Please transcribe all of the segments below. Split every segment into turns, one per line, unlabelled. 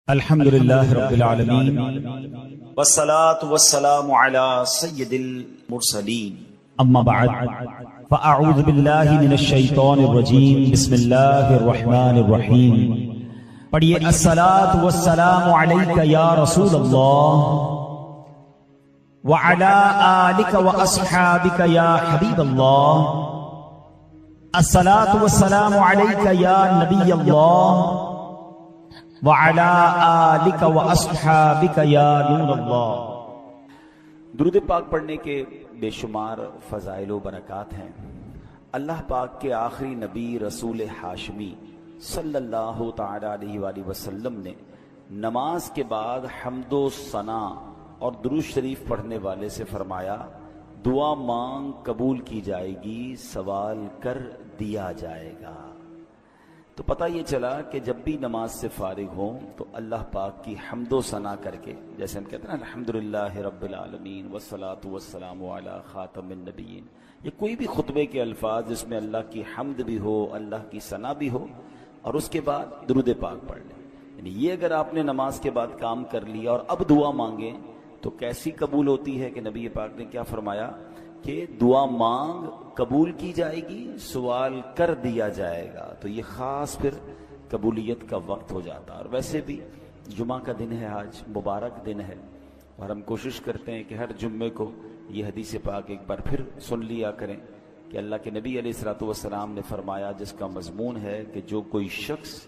الحمدللہ رب العالمین
والصلاة والسلام على سید المرسلین
اما بعد فاعوذ باللہ من الشیطان الرجیم بسم اللہ الرحمن الرحیم پڑھئے الصلاة والسلام علیک یا رسول اللہ وعلى آلک واصحابک یا حبیب اللہ الصلاة والسلام علیک یا نبی اللہ وعلى آلک واصحابک یا نور اللہ۔
درود پاک پڑھنے کے بے شمار فضائل و برکات ہیں۔ اللہ پاک کے آخری نبی رسول ہاشمی صلی اللہ تعالی علیہ وآلہ وسلم نے نماز کے بعد حمد و ثنا اور درود شریف پڑھنے والے سے فرمایا، دعا مانگ قبول کی جائے گی، سوال کر دیا جائے گا۔ تو پتہ یہ چلا کہ جب بھی نماز سے فارغ ہوں تو اللہ پاک کی حمد و ثنا کر کے، جیسے ہم کہتے ہیں نا الحمدللہ رب العالمین والصلاة والسلام علی خاتم النبیین، یہ کوئی بھی خطبے کے الفاظ جس میں اللہ کی حمد بھی ہو، اللہ کی ثنا بھی ہو، اور اس کے بعد درود پاک پڑھ لیں۔ یعنی یہ اگر آپ نے نماز کے بعد کام کر لیا اور اب دعا مانگیں تو کیسی قبول ہوتی ہے کہ نبی پاک نے کیا فرمایا کہ دعا مانگ قبول کی جائے گی، سوال کر دیا جائے گا۔ تو یہ خاص پھر قبولیت کا وقت ہو جاتا ہے۔ اور ویسے بھی جمعہ کا دن ہے، آج مبارک دن ہے، اور ہم کوشش کرتے ہیں کہ ہر جمعے کو یہ حدیث پاک ایک بار پھر سن لیا کریں کہ اللہ کے نبی علیہ الصلوۃ والسلام نے فرمایا، جس کا مضمون ہے کہ جو کوئی شخص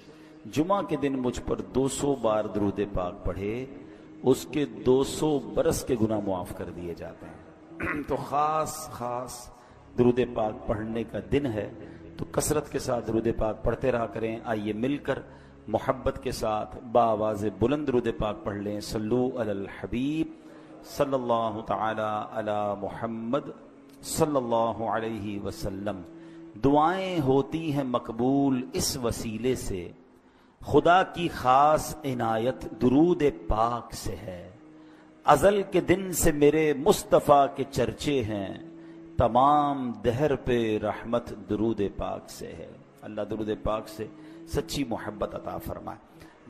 جمعہ کے دن مجھ پر 200 بار درود پاک پڑھے اس کے 200 برس کے گناہ معاف کر دیے جاتے ہیں۔ تو خاص درود پاک پڑھنے کا دن ہے، تو کثرت کے ساتھ درود پاک پڑھتے رہا کریں۔ آئیے مل کر محبت کے ساتھ بآواز بلند درود پاک پڑھ لیں۔ صلو علی الحبیب صلی اللہ تعالی علی محمد صلی اللہ علیہ وسلم۔ دعائیں ہوتی ہیں مقبول اس وسیلے سے، خدا کی خاص عنایت درود پاک سے ہے۔ ازل کے دن سے میرے مصطفیٰ کے چرچے ہیں، تمام دہر پہ رحمت درود پاک سے ہے۔ اللہ درود پاک سے سچی محبت عطا فرمائے۔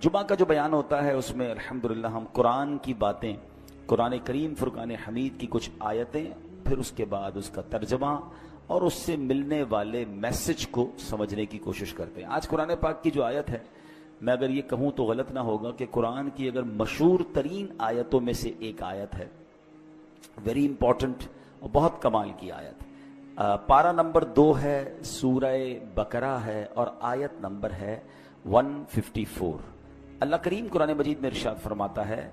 جمعہ کا جو بیان ہوتا ہے اس میں الحمدللہ ہم قرآن کی باتیں، قرآن کریم فرقان حمید کی کچھ آیتیں، پھر اس کے بعد اس کا ترجمہ اور اس سے ملنے والے میسج کو سمجھنے کی کوشش کرتے ہیں۔ آج قرآن پاک کی جو آیت ہے، میں اگر یہ کہوں تو غلط نہ ہوگا کہ قرآن کی اگر مشہور ترین آیتوں میں سے ایک آیت ہے، ویری امپورٹنٹ اور بہت کمال کی آیت۔ پارہ نمبر 2 ہے، سورہ بقرہ ہے، اور آیت نمبر ہے 154۔ اللہ کریم قرآن مجید میں ارشاد فرماتا ہے،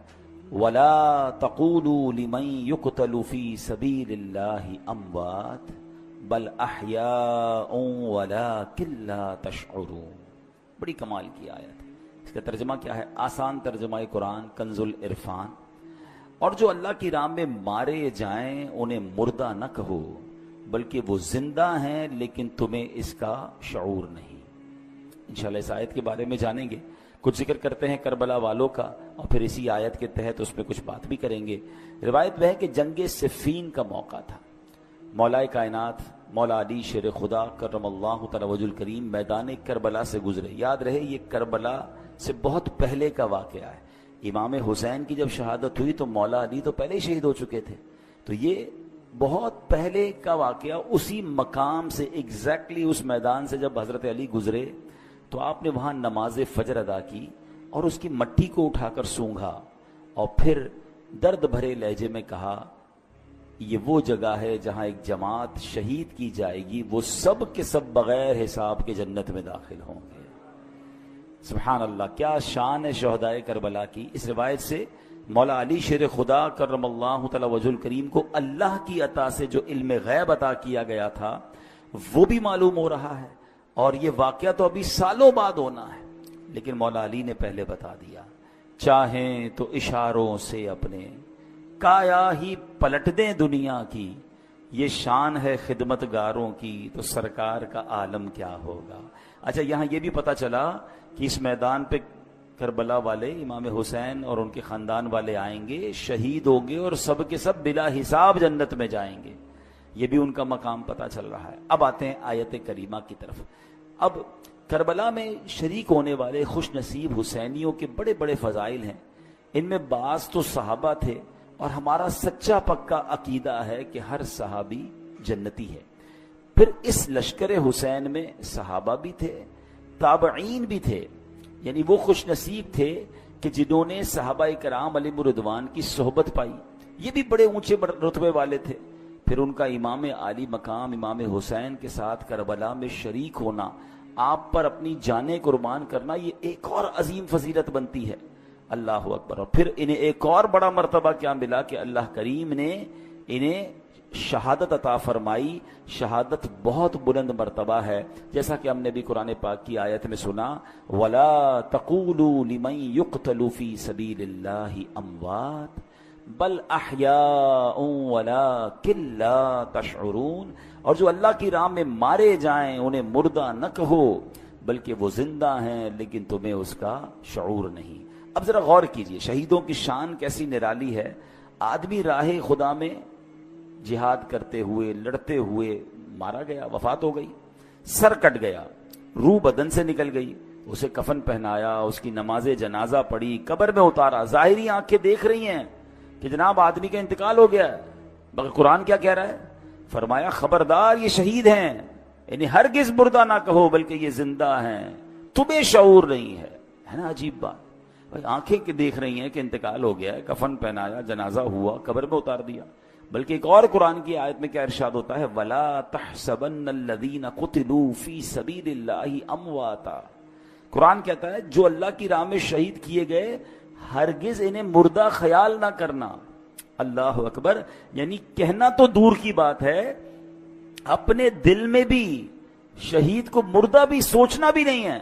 وَلَا تَقُولُوا لِمَن يُقْتَلُ فِي سَبِيلِ اللَّهِ أَمْوَاتٌ بَلْ أَحْيَاءٌ وَلَٰكِن لَّا تَشْعُرُونَ۔ بڑی کمال کی آیت ہے۔ اس کا ترجمہ کیا ہے؟ آسان ترجمہ قرآن کنز العرفان۔ اور جو اللہ کی راہ میں مارے جائیں انہیں مردہ نہ کہو، بلکہ وہ زندہ ہیں لیکن تمہیں اس کا شعور نہیں۔ انشاءاللہ اس آیت کے بارے میں جانیں گے، کچھ ذکر کرتے ہیں کربلا والوں کا، اور پھر اسی آیت کے تحت اس میں کچھ بات بھی کریں گے۔ روایت میں ہے کہ جنگ صفین کا موقع تھا، مولا کائنات مولا علی شیر خدا کرم اللہ تعالی وجہ الکریم میدان کربلا سے گزرے۔ یاد رہے یہ کربلا سے بہت پہلے کا واقعہ ہے۔ امام حسین کی جب شہادت ہوئی تو مولا علی تو پہلے ہی شہید ہو چکے تھے، تو یہ بہت پہلے کا واقعہ۔ اسی مقام سے ایگزیکٹلی اس میدان سے جب حضرت علی گزرے تو آپ نے وہاں نماز فجر ادا کی اور اس کی مٹی کو اٹھا کر سونگھا، اور پھر درد بھرے لہجے میں کہا، یہ وہ جگہ ہے جہاں ایک جماعت شہید کی جائے گی، وہ سب کے سب بغیر حساب کے جنت میں داخل ہوں گے۔ سبحان اللہ، کیا شان ہے شہدائے کربلا کی۔ اس روایت سے مولا علی شیر خدا کرم اللہ تعالی وجہ الکریم کو اللہ کی عطا سے جو علم غیب عطا کیا گیا تھا وہ بھی معلوم ہو رہا ہے، اور یہ واقعہ تو ابھی سالوں بعد ہونا ہے، لیکن مولا علی نے پہلے بتا دیا۔ چاہیں تو اشاروں سے اپنے کایا ہی پلٹ دیں دنیا کی، یہ شان ہے خدمت گاروں کی، تو سرکار کا عالم کیا ہوگا۔ اچھا، یہاں یہ بھی پتا چلا کہ اس میدان پہ کربلا والے امام حسین اور ان کے خاندان والے آئیں گے، شہید ہوں گے، اور سب کے سب بلا حساب جنت میں جائیں گے۔ یہ بھی ان کا مقام پتا چل رہا ہے۔ اب آتے ہیں آیت کریمہ کی طرف۔ اب کربلا میں شریک ہونے والے خوش نصیب حسینیوں کے بڑے بڑے فضائل ہیں. ان میں بعض تو صحابہ تھے، اور ہمارا سچا پکا عقیدہ ہے کہ ہر صحابی جنتی ہے. پھر اس لشکر حسین میں صحابہ بھی تھے، تابعین بھی تھے، یعنی وہ خوش نصیب تھے کہ جنہوں نے صحابہ کرام علیہم رضوان کی صحبت پائی. یہ بھی بڑے اونچے رتبے والے تھے. پھر ان کا امام عالی مقام امام حسین کے ساتھ کربلا میں شریک ہونا، آپ پر اپنی جانیں قربان کرنا، یہ ایک اور عظیم فضیلت بنتی ہے. اللہ اکبر. اور پھر انہیں ایک اور بڑا مرتبہ کیا ملا کہ اللہ کریم نے انہیں شہادت عطا فرمائی. شہادت بہت بلند مرتبہ ہے، جیسا کہ ہم نے بھی قرآن پاک کی آیت میں سنا، وَلَا تَقُولُوا لِمَن يُقْتَلُ فِي سَبِيلِ اللَّهِ أَمْوَاتٌ بَلْ أَحْيَاءٌ وَلَٰكِن لَّا تَشْعُرُونَ. اور جو اللہ کی راہ میں مارے جائیں انہیں مردہ نہ کہو، بلکہ وہ زندہ ہیں لیکن تمہیں اس کا شعور نہیں. اب ذرا غور کیجئے، شہیدوں کی شان کیسی نرالی ہے. آدمی راہ خدا میں جہاد کرتے ہوئے لڑتے ہوئے مارا گیا، وفات ہو گئی، سر کٹ گیا، روح بدن سے نکل گئی، اسے کفن پہنایا، اس کی نماز جنازہ پڑھی، قبر میں اتارا. ظاہری آنکھیں دیکھ رہی ہیں کہ جناب آدمی کا انتقال ہو گیا ہے، مگر قرآن کیا کہہ رہا ہے؟ فرمایا خبردار یہ شہید ہیں، انہیں ہرگز مردہ نہ کہو بلکہ یہ زندہ ہیں، تمہیں شعور نہیں ہے. ہے نا عجیب بات؟ بھائی آنکھیں کہ دیکھ رہی ہیں کہ انتقال ہو گیا ہے، کفن پہنایا، جنازہ ہوا، قبر میں اتار دیا. بلکہ ایک اور قرآن کی آیت میں کیا ارشاد ہوتا ہے؟ وَلَا تَحْسَبَنَّ الَّذِينَ قُتِلُوا فِي سَبِيلِ اللَّهِ أَمْوَاتًا. قرآن کہتا ہے جو اللہ کی راہ میں شہید کیے گئے ہرگز انہیں مردہ خیال نہ کرنا. اللہ اکبر. یعنی کہنا تو دور کی بات ہے، اپنے دل میں بھی شہید کو مردہ بھی سوچنا بھی نہیں ہے.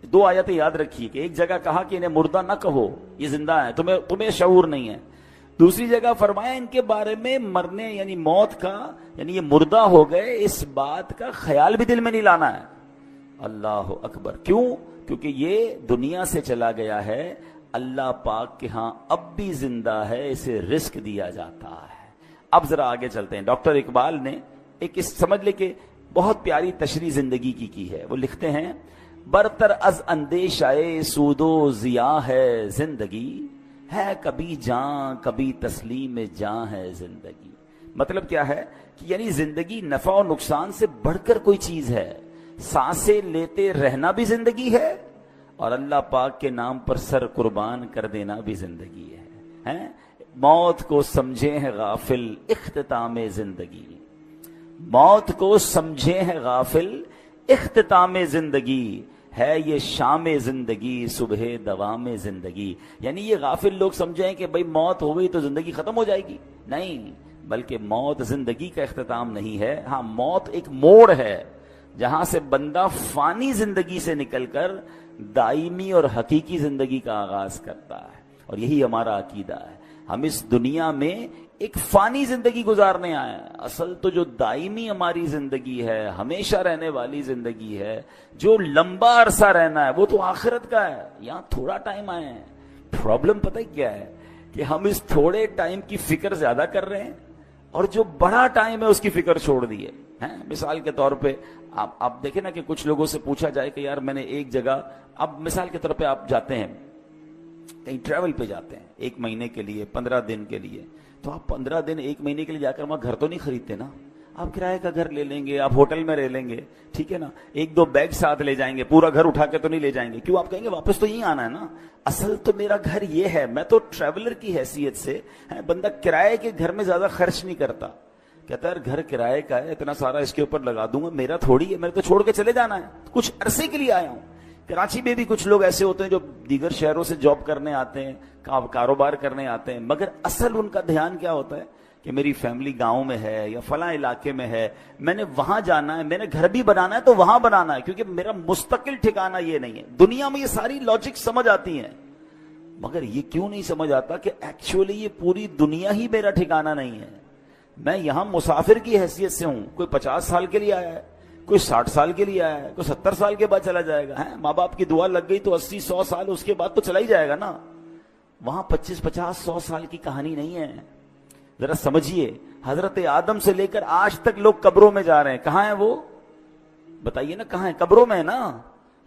دو آیتیں یاد رکھیے کہ ایک جگہ کہا کہ انہیں مردہ نہ کہو، یہ زندہ ہے، تمہیں شعور نہیں ہے. دوسری جگہ فرمایا ان کے بارے میں مرنے یعنی موت کا، یعنی یہ مردہ ہو گئے، اس بات کا خیال بھی دل میں نہیں لانا ہے. اللہ اکبر. کیوں؟ کیونکہ یہ دنیا سے چلا گیا ہے، اللہ پاک کے ہاں اب بھی زندہ ہے، اسے رزق دیا جاتا ہے. اب ذرا آگے چلتے ہیں. ڈاکٹر اقبال نے ایک سمجھ لے کہ بہت پیاری تشریح زندگی کی ہے. وہ لکھتے ہیں برتر از اندیشہ سود و ضیاء ہے زندگی، ہے کبھی جاں کبھی تسلیم جاں ہے زندگی. مطلب کیا ہے کہ یعنی زندگی نفع و نقصان سے بڑھ کر کوئی چیز ہے. سانسیں لیتے رہنا بھی زندگی ہے، اور اللہ پاک کے نام پر سر قربان کر دینا بھی زندگی ہے. موت کو سمجھے ہیں غافل اختتام زندگی، موت کو سمجھے ہیں غافل اختتام زندگی، ہے یہ شام زندگی صبح دوام زندگی. یعنی یہ غافل لوگ سمجھیں کہ بھئی موت ہو گئی تو زندگی ختم ہو جائے گی. نہیں، بلکہ موت زندگی کا اختتام نہیں ہے. ہاں، موت ایک موڑ ہے جہاں سے بندہ فانی زندگی سے نکل کر دائمی اور حقیقی زندگی کا آغاز کرتا ہے. اور یہی ہمارا عقیدہ ہے. ہم اس دنیا میں ایک فانی زندگی گزارنے آئے ہیں. اصل تو جو دائمی ہماری زندگی ہے، ہمیشہ رہنے والی زندگی ہے، جو لمبا عرصہ رہنا ہے، وہ تو آخرت کا ہے. یہاں تھوڑا ٹائم آئے ہیں. پرابلم پتہ کیا ہے کہ ہم اس تھوڑے ٹائم کی فکر زیادہ کر رہے ہیں، اور جو بڑا ٹائم ہے اس کی فکر چھوڑ دی ہے. مثال کے طور پہ آپ دیکھیں نا کہ کچھ لوگوں سے پوچھا جائے کہ یار میں نے ایک جگہ، اب مثال کے طور پہ آپ جاتے ہیں کہیں ٹریول پہ جاتے ہیں 1 مہینے کے لیے، 15 دن کے لیے، تو آپ 15 دن 1 مہینے کے لیے جا کر وہاں گھر تو نہیں خریدتے نا. آپ کرایہ کا گھر لے لیں گے، آپ ہوٹل میں رہ لیں گے، ٹھیک ہے نا. 1-2 بیگ ساتھ لے جائیں گے، پورا گھر اٹھا کے تو نہیں لے جائیں گے. کیوں؟ آپ کہیں گے واپس تو یہیں آنا ہے نا. اصل تو میرا گھر یہ ہے، میں تو ٹریولر کی حیثیت سے بندہ کرایہ کے گھر میں زیادہ خرچ نہیں کرتا. کہتا ہے گھر کرائے کا ہے، اتنا سارا اس کے اوپر لگا دوں گا، میرا تھوڑی ہے، میرے تو چھوڑ کے چلے جانا ہے، کچھ عرصے کے لیے آیا ہوں. کراچی میں بھی کچھ لوگ ایسے ہوتے ہیں جو دیگر شہروں سے جاب کرنے آتے ہیں، کاروبار کرنے آتے ہیں، مگر اصل ان کا دھیان کیا ہوتا ہے کہ میری فیملی گاؤں میں ہے یا فلاں علاقے میں ہے، میں نے وہاں جانا ہے، میں نے گھر بھی بنانا ہے تو وہاں بنانا ہے، کیونکہ میرا مستقل ٹھکانہ یہ نہیں ہے. دنیا میں یہ ساری لاجک سمجھ آتی ہیں، مگر یہ کیوں نہیں سمجھ آتا کہ ایکچولی یہ پوری دنیا ہی میرا ٹھکانہ نہیں ہے. میں یہاں مسافر کی حیثیت سے ہوں. کوئی 50 سال کے لیے آیا ہے، کوئی 60 سال کے لیے آیا ہے، کوئی 70 سال کے بعد چلا جائے گا. ماں باپ کی دعا لگ گئی تو 80-100 سال اس کے بعد تو چلا ہی جائے گا نا. وہاں 25-50-100 سال کی کہانی نہیں ہے. ذرا سمجھیے، حضرت آدم سے لے کر آج تک لوگ قبروں میں جا رہے ہیں. کہاں ہیں وہ؟ بتائیے نا، کہاں ہیں؟ قبروں میں ہے نا.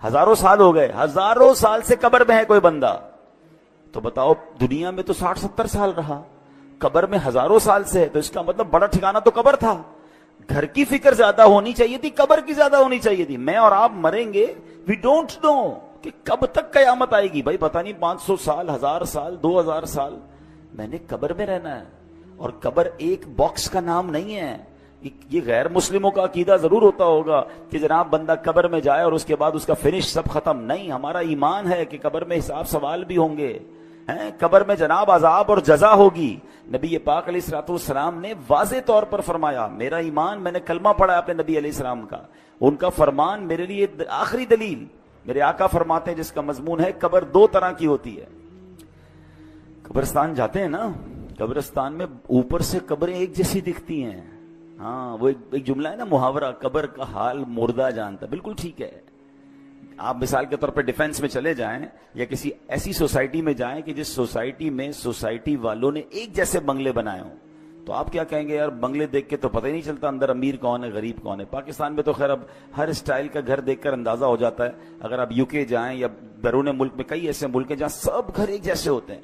ہزاروں سال ہو گئے، ہزاروں سال سے قبر میں ہے کوئی بندہ، تو بتاؤ دنیا میں تو 60-70 سال رہا، قبر میں ہزاروں سال سے ہے، تو اس کا مطلب بڑا ٹھکانہ تو قبر تھا۔ گھر کی فکر زیادہ ہونی چاہیے تھی، قبر کی زیادہ ہونی چاہیے تھی۔ میں اور آپ مریں گے، وی ڈونٹ نو کہ کب تک قیامت آئے گی، بھائی پتہ نہیں 500 سال، 1000 سال، 2000 سال میں نے قبر میں رہنا ہے۔ اور قبر ایک باکس کا نام نہیں ہے۔ یہ غیر مسلموں کا عقیدہ ضرور ہوتا ہوگا کہ جناب بندہ قبر میں جائے اور اس کے بعد اس کا فنش سب ختم، نہیں، ہمارا ایمان ہے کہ قبر میں حساب سوال بھی ہوں گے، قبر میں جناب عذاب اور جزا ہوگی۔ نبی پاک علیہ الصلوۃ والسلام نے واضح طور پر فرمایا، میرا ایمان، میں نے کلمہ پڑھا اپنے نبی علیہ السلام کا، ان کا فرمان میرے لیے آخری دلیل۔ میرے آقا فرماتے ہیں جس کا مضمون ہے قبر دو طرح کی ہوتی ہے۔ قبرستان جاتے ہیں نا، قبرستان میں اوپر سے قبریں ایک جیسی دکھتی ہیں، ہاں وہ ایک جملہ ہے نا محاورہ، قبر کا حال مردہ جانتا، بالکل ٹھیک ہے۔ آپ مثال کے طور پر ڈیفنس میں چلے جائیں یا کسی ایسی سوسائٹی میں جائیں کہ جس سوسائٹی میں سوسائٹی والوں نے ایک جیسے بنگلے بنائے ہوں، تو آپ کیا کہیں گے، یار بنگلے دیکھ کے تو پتہ ہی نہیں چلتا اندر امیر کون ہے غریب کون ہے۔ پاکستان میں تو خیر اب ہر اسٹائل کا گھر دیکھ کر اندازہ ہو جاتا ہے۔ اگر آپ UK جائیں یا بیرون ملک میں کئی ایسے ملک ہیں جہاں سب گھر ایک جیسے ہوتے ہیں،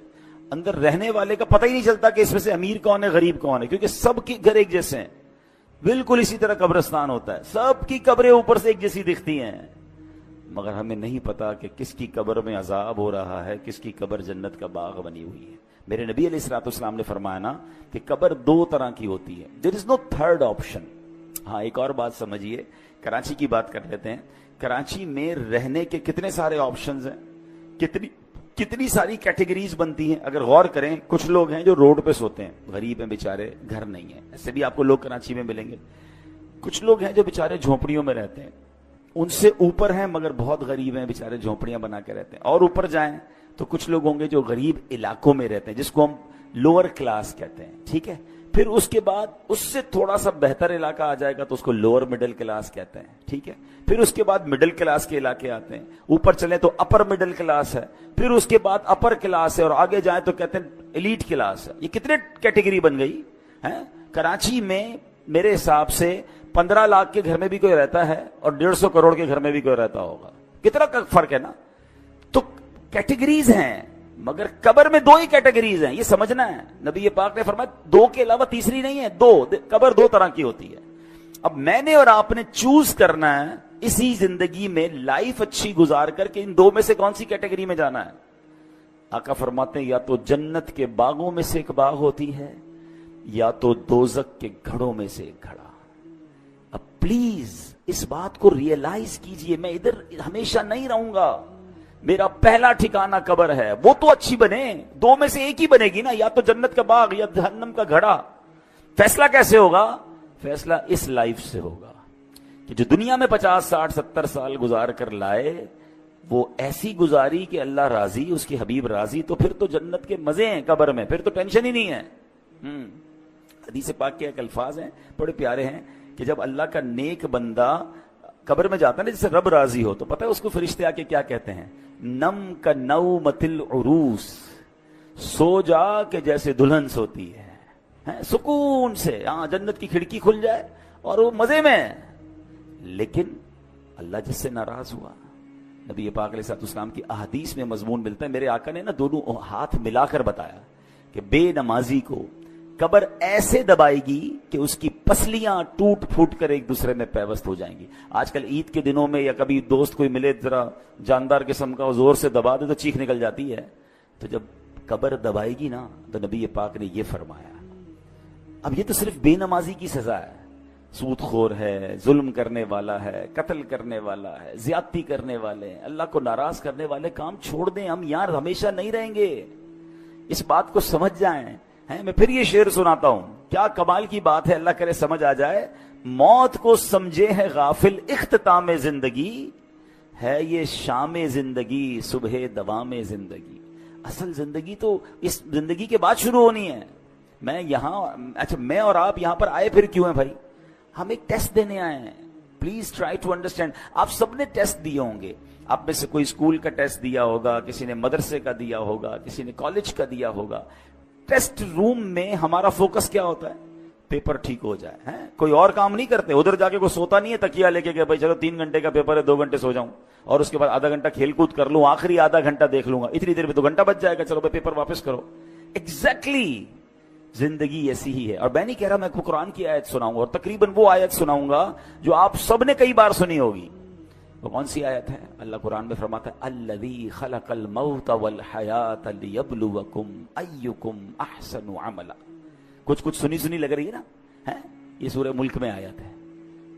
اندر رہنے والے کا پتہ ہی نہیں چلتا کہ اس میں سے امیر کون ہے غریب کون ہے، کیونکہ سب کے گھر ایک جیسے ہیں۔ بالکل اسی طرح قبرستان ہوتا ہے، سب کی قبریں اوپر سے ایک جیسی دکھتی ہیں، مگر ہمیں نہیں پتا کہ کس کی قبر میں عذاب ہو رہا ہے، کس کی قبر جنت کا باغ بنی ہوئی ہے۔ میرے نبی علیہ الصلوۃ والسلام نے فرمایا نا کہ قبر دو طرح کی ہوتی ہے، دیر از نو تھرڈ آپشن۔ ہاں ایک اور بات سمجھیے، کراچی کی بات کر لیتے ہیں۔ کراچی میں رہنے کے کتنے سارے آپشنز ہیں، کتنی ساری کیٹیگریز بنتی ہیں۔ اگر غور کریں، کچھ لوگ ہیں جو روڈ پہ سوتے ہیں، غریب ہیں بیچارے، گھر نہیں ہے، ایسے بھی آپ کو لوگ کراچی میں ملیں گے۔ کچھ لوگ ہیں جو بیچارے جھونپڑیوں میں رہتے ہیں، ان سے اوپر ہیں مگر بہت غریب ہیں، بیچارے جھونپڑیاں بنا کے رہتے ہیں۔ اور اوپر جائیں تو کچھ لوگ ہوں گے جو غریب علاقوں میں رہتے ہیں، جس کو ہم لوور کلاس کہتے ہیں، ٹھیک ہے۔ پھر اس کے بعد اس سے تھوڑا سا بہتر علاقہ آ جائے گا تو اس کو لوور مڈل کلاس کہتے ہیں، ٹھیک ہے۔ پھر اس کے بعد مڈل کلاس کے علاقے آتے ہیں، اوپر چلیں تو اپر مڈل کلاس ہے، پھر اس کے بعد اپر کلاس ہے، اور آگے جائیں تو کہتے ہیں ایلیٹ کلاس ہے۔ یہ کتنے کیٹیگری بن گئی ہے۔ کراچی میں میرے حساب سے 15 لاکھ کے گھر میں بھی کوئی رہتا ہے اور 150 کروڑ کے گھر میں بھی کوئی رہتا ہوگا، کتنا فرق ہے نا۔ تو کیٹیگریز ہیں، مگر قبر میں دو ہی کیٹیگریز ہیں، یہ سمجھنا ہے۔ نبی پاک نے فرمایا دو کے علاوہ تیسری نہیں ہے، قبر دو طرح کی ہوتی ہے۔ اب میں نے اور آپ نے چوز کرنا ہے اسی زندگی میں لائف اچھی گزار کر کے ان دو میں سے کون سی کیٹیگری میں جانا ہے۔ آقا فرماتے ہیں یا تو جنت کے باغوں میں سے ایک باغ ہوتی ہے یا تو دوزخ کے گھڑوں میں سے ایک گھڑا۔ اب پلیز اس بات کو ریئلائز کیجئے، میں ادھر ہمیشہ نہیں رہوں گا، میرا پہلا ٹھکانہ قبر ہے، وہ تو اچھی بنے، دو میں سے ایک ہی بنے گی نا، یا تو جنت کا باغ یا جہنم کا گھڑا۔ فیصلہ کیسے ہوگا؟ فیصلہ اس لائف سے ہوگا کہ جو دنیا میں 50 60 70 سال گزار کر لائے وہ ایسی گزاری کہ اللہ راضی، اس کی حبیب راضی، تو پھر تو جنت کے مزے ہیں قبر میں، پھر تو ٹینشن ہی نہیں ہے۔ حدیث پاک کے ایک الفاظ ہیں بڑے پیارے ہیں کہ جب اللہ کا نیک بندہ قبر میں جاتا ہے نا، جس سے رب راضی ہو، تو پتہ ہے اس کو فرشتے آ کے کیا کہتے ہیں؟ نم کا نومت العروس، سو جا کہ جیسے دلہن سوتی ہے، سکون سے، ہاں جنت کی کھڑکی کھل جائے اور وہ مزے میں۔ لیکن اللہ جس سے ناراض ہوا، نبی پاک علیہ الصلوۃ والسلام کی احادیث میں مضمون ملتا ہے، میرے آقا نے نا دونوں ہاتھ ملا کر بتایا کہ بے نمازی کو قبر ایسے دبائے گی کہ اس کی پسلیاں ٹوٹ پھوٹ کر ایک دوسرے میں پیوست ہو جائیں گی۔ آج کل عید کے دنوں میں یا کبھی دوست کوئی ملے ذرا جاندار قسم کا، زور سے دبا دے تو چیخ نکل جاتی ہے۔ تو جب قبر دبائے گی نا تو نبی پاک نے یہ فرمایا، اب یہ تو صرف بے نمازی کی سزا ہے، سود خور ہے، ظلم کرنے والا ہے، قتل کرنے والا ہے، زیادتی کرنے والے ہیں، اللہ کو ناراض کرنے والے کام چھوڑ دیں، ہم یار ہمیشہ نہیں رہیں گے، اس بات کو سمجھ جائیں۔ میں پھر یہ شعر سناتا ہوں، کیا کمال کی بات ہے، اللہ کرے سمجھ آ جائے۔ موت کو سمجھے ہے غافل اختتام زندگی، ہے یہ شام زندگی صبح دوام زندگی۔ اصل زندگی تو اس زندگی کے بعد شروع ہونی ہے۔ میں اور آپ یہاں پر آئے پھر کیوں ہیں بھائی؟ ہم ایک ٹیسٹ دینے آئے ہیں۔ Please try to understand. آپ سب نے ٹیسٹ دیے ہوں گے، آپ میں سے کوئی اسکول کا ٹیسٹ دیا ہوگا، کسی نے مدرسے کا دیا ہوگا، کسی نے کالج کا دیا ہوگا۔ ٹیسٹ روم میں ہمارا فوکس کیا ہوتا ہے؟ پیپر ٹھیک ہو جائے. کوئی اور کام نہیں کرتے, ادھر جا کے کوئی سوتا نہیں ہے تکیہ لے کے کہ بھائی چلو 3 گھنٹے کا پیپر ہے 2 گھنٹے سو جاؤں اور اس کے بعد آدھا گھنٹہ کھیل کود کر لوں, آخری آدھا گھنٹہ دیکھ لوں گا, اتنی دیر میں 2 گھنٹہ بچ جائے گا, چلو بھائی پیپر واپس کرو. ایگزیکٹلی زندگی ایسی ہی ہے. اور میں نہیں کہہ رہا میں کو قرآن کی آیت سناؤں گا, اور تقریباً وہ آیت سناؤں گا جو آپ سب نے کئی بار سنی ہوگی. وہ کون سی آیت ہے؟ اللہ قرآن میں فرماتا ہے الذی خلق الموت والحیات لیبلوکم ایکم احسن عملا. کچھ سنی لگ رہی ہے نا, یہ سورہ ملک میں آیت ہے.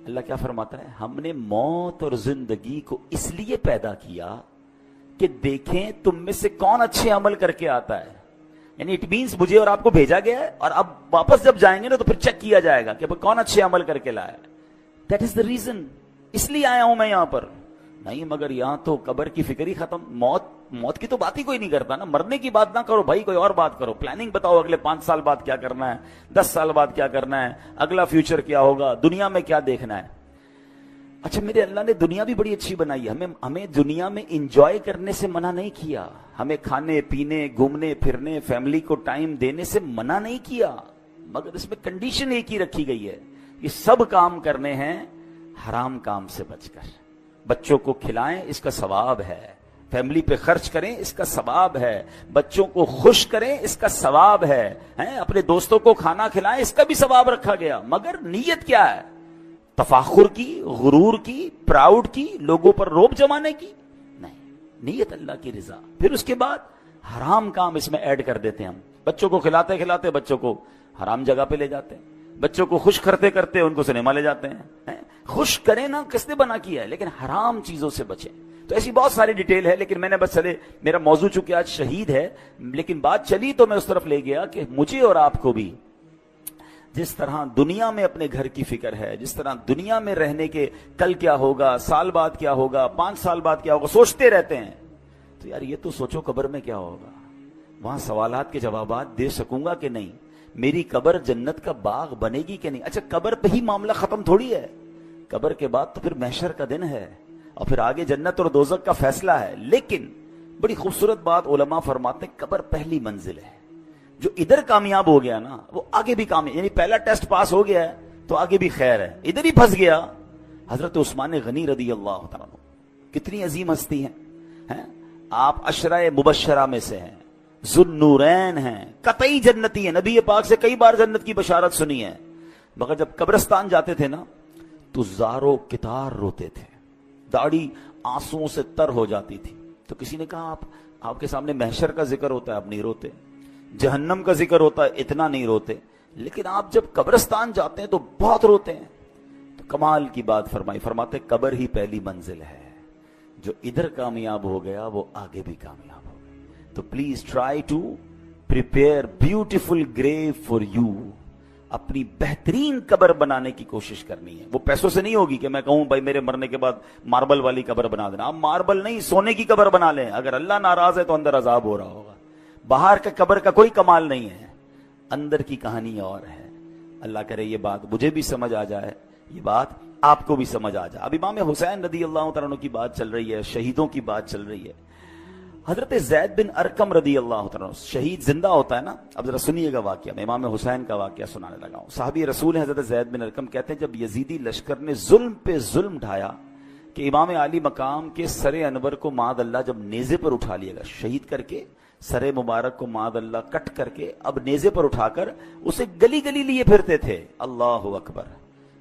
اللہ کیا فرماتا ہے؟ ہم نے موت اور زندگی کو اس لیے پیدا کیا کہ دیکھیں تم میں سے کون اچھے عمل کر کے آتا ہے. یعنی اٹ مینس مجھے اور آپ کو بھیجا گیا ہے, اور اب واپس جب جائیں گے نا تو پھر چیک کیا جائے گا کہ کون اچھے عمل کر کے لایا. دیٹ از دا ریزن, اس لیے آیا ہوں میں یہاں پر. نہیں مگر یہاں تو قبر کی فکر ہی ختم, موت کی تو بات ہی کوئی نہیں کرتا نا. مرنے کی بات نہ کرو بھائی, کوئی اور بات کرو. پلاننگ بتاؤ اگلے 5 سال بعد کیا کرنا ہے, 10 سال بعد کیا کرنا ہے, اگلا فیوچر کیا ہوگا, دنیا میں کیا دیکھنا ہے. اچھا میرے اللہ نے دنیا بھی بڑی اچھی بنائی ہے, ہمیں دنیا میں انجوائے کرنے سے منع نہیں کیا, ہمیں کھانے پینے گھومنے پھرنے فیملی کو ٹائم دینے سے منع نہیں کیا, مگر اس میں کنڈیشن ایک ہی رکھی گئی ہے, یہ سب کام کرنے ہیں حرام کام سے بچ کر. بچوں کو کھلائیں اس کا ثواب ہے, فیملی پہ خرچ کریں اس کا ثواب ہے, بچوں کو خوش کریں اس کا ثواب ہے, اپنے دوستوں کو کھانا کھلائیں اس کا بھی ثواب رکھا گیا. مگر نیت کیا ہے؟ تفاخر کی, غرور کی, پراؤڈ کی, لوگوں پر روب جمانے کی نہیں. نیت اللہ کی رضا. پھر اس کے بعد حرام کام اس میں ایڈ کر دیتے ہیں ہم. بچوں کو کھلاتے کھلاتے بچوں کو حرام جگہ پہ لے جاتے ہیں, بچوں کو خوش کرتے کرتے ان کو سنیما لے جاتے ہیں. خوش کریں نا, کس نے بنا کیا ہے, لیکن حرام چیزوں سے بچیں. تو ایسی بہت ساری ڈیٹیل ہے, لیکن میں نے بس چلے, میرا موضوع چونکہ آج شہید ہے, لیکن بات چلی تو میں اس طرف لے گیا کہ مجھے اور آپ کو بھی جس طرح دنیا میں اپنے گھر کی فکر ہے, جس طرح دنیا میں رہنے کے کل کیا ہوگا, سال بعد کیا ہوگا, 5 سال بعد کیا ہوگا, سوچتے رہتے ہیں. تو یار یہ تو سوچو قبر میں کیا ہوگا, وہاں سوالات کے جوابات دے سکوں گا کہ نہیں, میری قبر جنت کا باغ بنے گی کہ نہیں. اچھا قبر پہ ہی معاملہ ختم تھوڑی ہے, قبر کے بعد تو پھر محشر کا دن ہے, اور پھر آگے جنت اور دوزخ کا فیصلہ ہے. لیکن بڑی خوبصورت بات علماء فرماتے ہیں, قبر پہلی منزل ہے. جو ادھر کامیاب ہو گیا نا وہ آگے بھی کامیاب, یعنی پہلا ٹیسٹ پاس ہو گیا ہے تو آگے بھی خیر ہے. ادھر ہی پھنس گیا. حضرت عثمان غنی رضی اللہ تعالیٰ عنہ کتنی عظیم ہستی ہیں, آپ عشرہ مبشرہ میں سے ہیں, ذوالنورین ہیں, قطعی جنتی ہیں, نبی پاک سے کئی بار جنت کی بشارت سنی ہے. مگر جب قبرستان جاتے تھے نا تو زارو کتار روتے تھے, داڑھی آنسوؤں سے تر ہو جاتی تھی. تو کسی نے کہا آپ کے سامنے محشر کا ذکر ہوتا ہے, آپ نہیں روتے, جہنم کا ذکر ہوتا ہے, اتنا نہیں روتے, لیکن آپ جب قبرستان جاتے ہیں تو بہت روتے ہیں. تو کمال کی بات فرماتے قبر ہی پہلی منزل ہے, جو ادھر کامیاب ہو گیا وہ آگے بھی کامیاب ہو گیا. تو please try to prepare beautiful grave for you. اپنی بہترین قبر بنانے کی کوشش کرنی ہے. وہ پیسوں سے نہیں ہوگی کہ میں کہوں بھائی میرے مرنے کے بعد ماربل والی قبر بنا دینا. آپ ماربل نہیں, سونے کی قبر بنا لیں. اگر اللہ ناراض ہے تو اندر عذاب ہو رہا ہوگا. باہر کا قبر کا کوئی کمال نہیں ہے, اندر کی کہانی اور ہے. اللہ کرے یہ بات مجھے بھی سمجھ آ جائے, یہ بات آپ کو بھی سمجھ آ جائے. اب امام حسین رضی اللہ تعالیٰ عنہ کی بات چل رہی ہے, شہیدوں کی بات چل رہی ہے. حضرت زید بن ارقم رضی اللہ تعالیٰ عنہ, شہید زندہ ہوتا ہے نا. اب ذرا سنیے گا واقعہ, میں امام حسین کا واقعہ سنانے لگا ہوں. صحابی رسول حضرت زید بن ارقم کہتے ہیں جب یزیدی لشکر نے ظلم پہ ظلم ڈھایا کہ امام علی مقام کے سر انور کو معاذ اللہ جب نیزے پر اٹھا لیا گیا, شہید کر کے سر مبارک کو معاذ اللہ کٹ کر کے اب نیزے پر اٹھا کر اسے گلی گلی لیے پھرتے تھے. اللہ اکبر.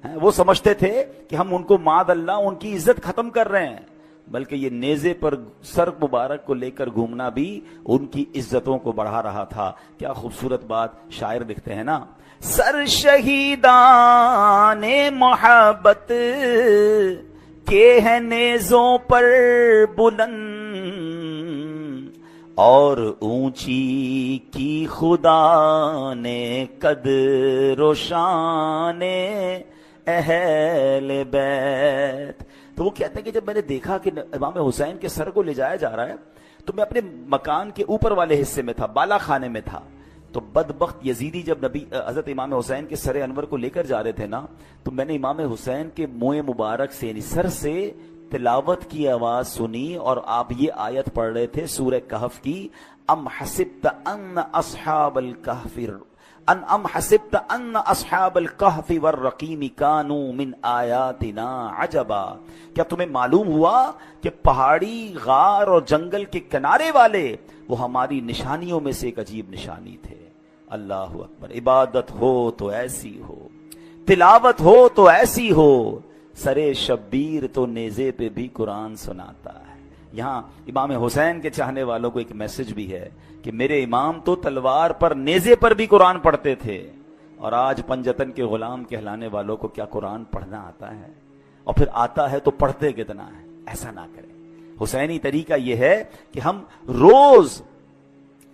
وہ سمجھتے تھے کہ ہم ان کو معاذ اللہ ان کی عزت ختم کر رہے ہیں, بلکہ یہ نیزے پر سر مبارک کو لے کر گھومنا بھی ان کی عزتوں کو بڑھا رہا تھا. کیا خوبصورت بات شاعر لکھتے ہیں نا, سر شہیدان محبت کے ہیں نیزوں پر بلند, اور اونچی کی خدا نے قدر و شان اہل بیت. تو وہ کہتے ہیں کہ جب میں نے دیکھا کہ امام حسین کے سر کو لے جایا جا رہا ہے تو میں اپنے مکان کے اوپر والے حصے میں تھا, بالا خانے میں تھا. تو بدبخت یزیدی جب نبی حضرت امام حسین کے سر انور کو لے کر جا رہے تھے نا, تو میں نے امام حسین کے منہ مبارک سے یعنی سر سے تلاوت کی آواز سنی, اور آپ یہ آیت پڑھ رہے تھے سورہ کہف کی, ام حسبت ان اصحاب الکہف ام حسبت ان اصحاب الکہف والرقیم کانوا من آیاتنا عجبا، کیا تمہیں معلوم ہوا کہ پہاڑی، غار اور جنگل کے کنارے والے وہ ہماری نشانیوں میں سے ایک عجیب نشانی تھے۔ اللہ اکبر۔ عبادت ہو تو ایسی ہو، تلاوت ہو تو ایسی ہو، سرے شبیر تو نیزے پہ بھی قرآن سناتا ہے۔ یہاں امام حسین کے چاہنے والوں کو ایک میسج بھی ہے کہ میرے امام تو تلوار پر، نیزے پر بھی قرآن پڑھتے تھے، اور آج پنجتن کے غلام کہلانے والوں کو کیا قرآن پڑھنا آتا ہے؟ اور پھر آتا ہے تو پڑھتے کتنا ہے؟ ایسا نہ کریں۔ حسینی طریقہ یہ ہے کہ ہم روز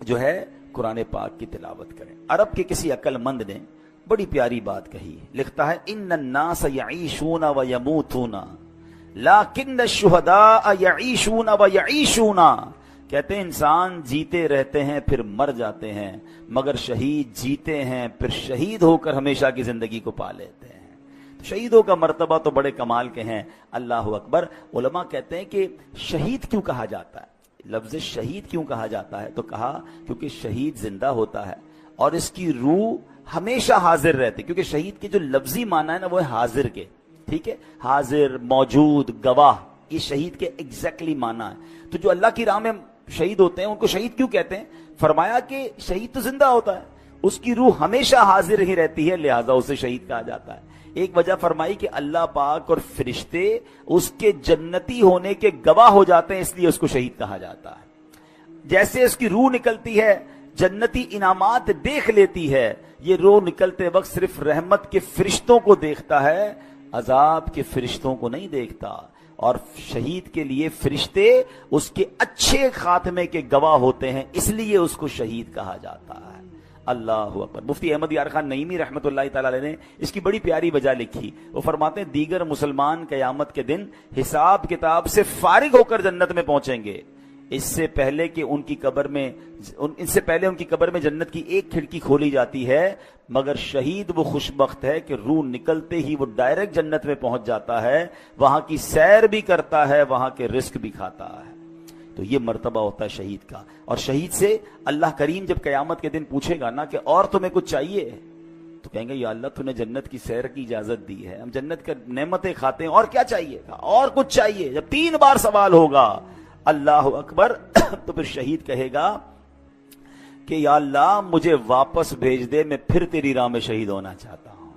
جو ہے قرآن پاک کی تلاوت کریں۔ عرب کے کسی عقل مند نے بڑی پیاری بات کہی، لکھتا ہے ان الناس یعیشون و یموتون لیکن الشہداء یعیشون و یعیشون، کہتے ہیں انسان جیتے رہتے ہیں پھر مر جاتے ہیں، مگر شہید جیتے ہیں پھر شہید ہو کر ہمیشہ کی زندگی کو پا لیتے ہیں۔ تو شہیدوں کا مرتبہ تو بڑے کمال کے ہیں۔ اللہ اکبر۔ علماء کہتے ہیں کہ شہید کیوں کہا جاتا ہے، لفظ شہید کیوں کہا جاتا ہے، تو کہا کیونکہ شہید زندہ ہوتا ہے اور اس کی روح ہمیشہ حاضر رہتی، کیونکہ شہید کے جو لفظی معنی ہے نا وہ ہے حاضر کے، ٹھیک ہے، حاضر، موجود، گواہ، یہ شہید کے ایگزیکٹلی معنی ہے۔ تو جو اللہ کی راہ میں شہید ہوتے ہیں ان کو شہید کیوں کہتے ہیں؟ فرمایا کہ شہید تو زندہ ہوتا ہے، اس کی روح ہمیشہ حاضر ہی رہتی ہے، لہذا اسے شہید کہا جاتا ہے۔ ایک وجہ فرمائی کہ اللہ پاک اور فرشتے اس کے جنتی ہونے کے گواہ ہو جاتے ہیں، اس لیے اس کو شہید کہا جاتا ہے۔ جیسے اس کی روح نکلتی ہے، جنتی انعامات دیکھ لیتی ہے، یہ روح نکلتے وقت صرف رحمت کے فرشتوں کو دیکھتا ہے، عذاب کے فرشتوں کو نہیں دیکھتا، اور شہید کے لیے فرشتے اس کے اچھے خاتمے کے گواہ ہوتے ہیں، اس لیے اس کو شہید کہا جاتا ہے۔ اللہ اکبر۔ مفتی احمد یار خان نعیمی رحمۃ اللہ تعالی علیہ نے اس کی بڑی پیاری وجہ لکھی۔ وہ فرماتے ہیں دیگر مسلمان قیامت کے دن حساب کتاب سے فارغ ہو کر جنت میں پہنچیں گے، اس سے پہلے ان کی قبر میں جنت کی ایک کھڑکی کھولی جاتی ہے، مگر شہید وہ خوش بخت ہے کہ روح نکلتے ہی وہ ڈائریکٹ جنت میں پہنچ جاتا ہے، وہاں کی سیر بھی کرتا ہے، وہاں کے رزق بھی کھاتا ہے۔ تو یہ مرتبہ ہوتا ہے شہید کا۔ اور شہید سے اللہ کریم جب قیامت کے دن پوچھے گا نا کہ اور تمہیں کچھ چاہیے، تو کہیں گے یا اللہ تو نے جنت کی سیر کی اجازت دی ہے، ہم جنت کے نعمتیں کھاتے ہیں، اور کیا چاہیے گا؟ اور کچھ چاہیے؟ جب 3 بار سوال ہوگا، اللہ اکبر، تو پھر شہید کہے گا کہ یا اللہ مجھے واپس بھیج دے، میں پھر تیری راہ میں شہید ہونا چاہتا ہوں۔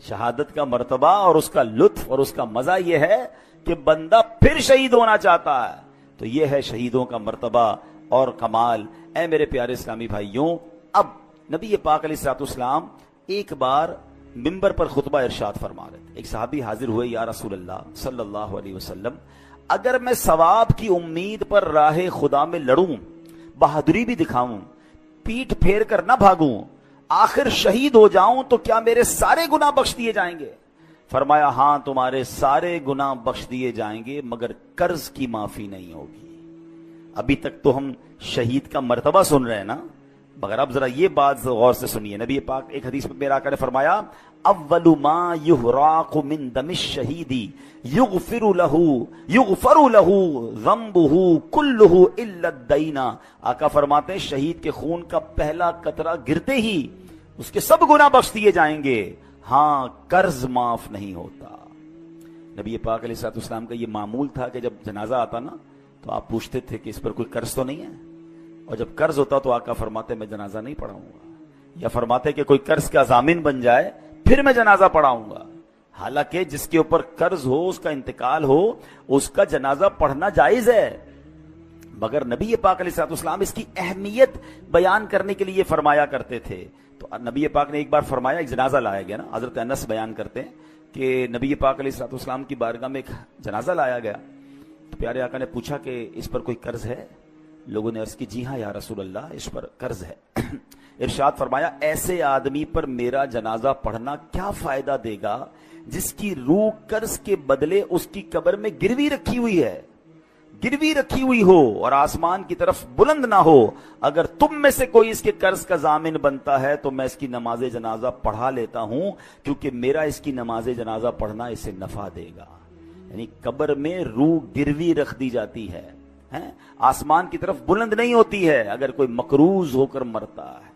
شہادت کا مرتبہ اور اس کا لطف اور اس کا مزہ یہ ہے کہ بندہ پھر شہید ہونا چاہتا ہے۔ تو یہ ہے شہیدوں کا مرتبہ اور کمال۔ اے میرے پیارے اسلامی بھائیوں، اب نبی پاک علیہ الصلوۃ والسلام ایک بار منبر پر خطبہ ارشاد فرما رہے تھے۔ ایک صحابی حاضر ہوئے، یا رسول اللہ صلی اللہ علیہ وسلم، اگر میں ثواب کی امید پر راہ خدا میں لڑوں، بہادری بھی دکھاؤں، پیٹھ پھیر کر نہ بھاگوں، آخر شہید ہو جاؤں تو کیا میرے سارے گناہ بخش دیے جائیں گے؟ فرمایا ہاں تمہارے سارے گناہ بخش دیے جائیں گے، مگر قرض کی معافی نہیں ہوگی۔ ابھی تک تو ہم شہید کا مرتبہ سن رہے ہیں نا، مگر اب ذرا یہ بات غور سے سنیے۔ نبی پاک ایک حدیث میں میرا آقا نے فرمایا اول ما یحراق من دم الشہید یغفر له ذنبه كله الا الدین۔ آقا فرماتے ہیں شہید کے خون کا پہلا قطرہ گرتے ہی اس کے سب گناہ بخش دیے جائیں گے، ہاں قرض معاف نہیں ہوتا۔ نبی پاک علیہ الصلوۃ والسلام کا یہ معمول تھا کہ جب جنازہ آتا نا تو آپ پوچھتے تھے کہ اس پر کوئی قرض تو نہیں ہے، اور جب قرض ہوتا تو آقا فرماتے میں جنازہ نہیں پڑھاؤں گا، یا فرماتے کہ کوئی قرض کا ضامن بن جائے پھر میں جنازہ پڑھاؤں گا۔ حالانکہ جس کے اوپر قرض ہو، اس کا انتقال ہو، اس کا جنازہ پڑھنا جائز ہے، مگر نبی پاک علیہ الصلوۃ والسلام اس کی اہمیت بیان کرنے کے لیے فرمایا کرتے تھے۔ تو نبی پاک نے ایک بار فرمایا، ایک جنازہ لایا گیا نا، حضرت انس بیان کرتے ہیں کہ نبی پاک علیہ الصلوۃ والسلام کی بارگاہ میں ایک جنازہ لایا گیا، تو پیارے آقا نے پوچھا کہ اس پر کوئی قرض ہے؟ لوگوں نے عرض کی جی ہاں یا رسول اللہ اس پر قرض ہے۔ ارشاد فرمایا ایسے آدمی پر میرا جنازہ پڑھنا کیا فائدہ دے گا جس کی روح قرض کے بدلے اس کی قبر میں گروی رکھی ہوئی ہے، گروی رکھی ہوئی ہو اور آسمان کی طرف بلند نہ ہو۔ اگر تم میں سے کوئی اس کے قرض کا ضامن بنتا ہے تو میں اس کی نماز جنازہ پڑھا لیتا ہوں، کیونکہ میرا اس کی نماز جنازہ پڑھنا اسے نفع دے گا۔ یعنی قبر میں روح گروی رکھ دی جاتی ہے، آسمان کی طرف بلند نہیں ہوتی ہے اگر کوئی مقروض ہو کر مرتا ہے۔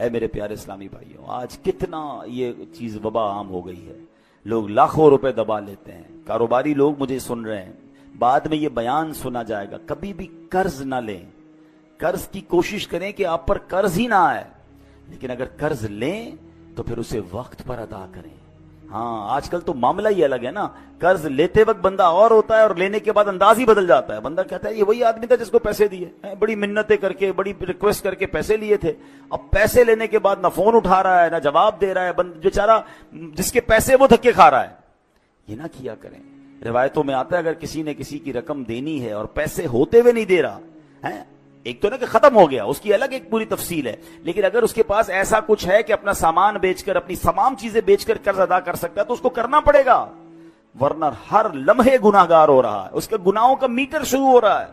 اے میرے پیارے اسلامی بھائیوں، آج کتنا یہ چیز وبا عام ہو گئی ہے، لوگ لاکھوں روپے دبا لیتے ہیں۔ کاروباری لوگ مجھے سن رہے ہیں، بعد میں یہ بیان سنا جائے گا، کبھی بھی قرض نہ لیں، قرض کی کوشش کریں کہ آپ پر قرض ہی نہ آئے، لیکن اگر قرض لیں تو پھر اسے وقت پر ادا کریں۔ ہاں آج کل تو معاملہ ہی الگ ہے نا، قرض لیتے وقت بندہ اور ہوتا ہے اور لینے کے بعد انداز ہی بدل جاتا ہے۔ بندہ کہتا ہے یہ وہی آدمی تھا جس کو پیسے دیے، بڑی منتیں کر کے بڑی ریکویسٹ کر کے پیسے لیے تھے، اب پیسے لینے کے بعد نہ فون اٹھا رہا ہے نہ جواب دے رہا ہے، بیچارہ جس کے پیسے وہ دھکے کھا رہا ہے۔ یہ نہ کیا کریں۔ روایتوں میں آتا ہے اگر کسی نے کسی کی رقم دینی ہے اور پیسے ہوتے ہوئے نہیں دے رہا ہے، ایک تو نا کہ ختم ہو گیا، اس کی الگ ایک پوری تفصیل ہے، لیکن اگر اس کے پاس ایسا کچھ ہے کہ اپنا سامان بیچ کر اپنی تمام چیزیں بیچ کر قرض ادا کر سکتا ہے تو اس کو کرنا پڑے گا، ورنہ ہر لمحے گناہگار ہو رہا ہے، اس کے گناہوں کا میٹر شروع ہو رہا ہے۔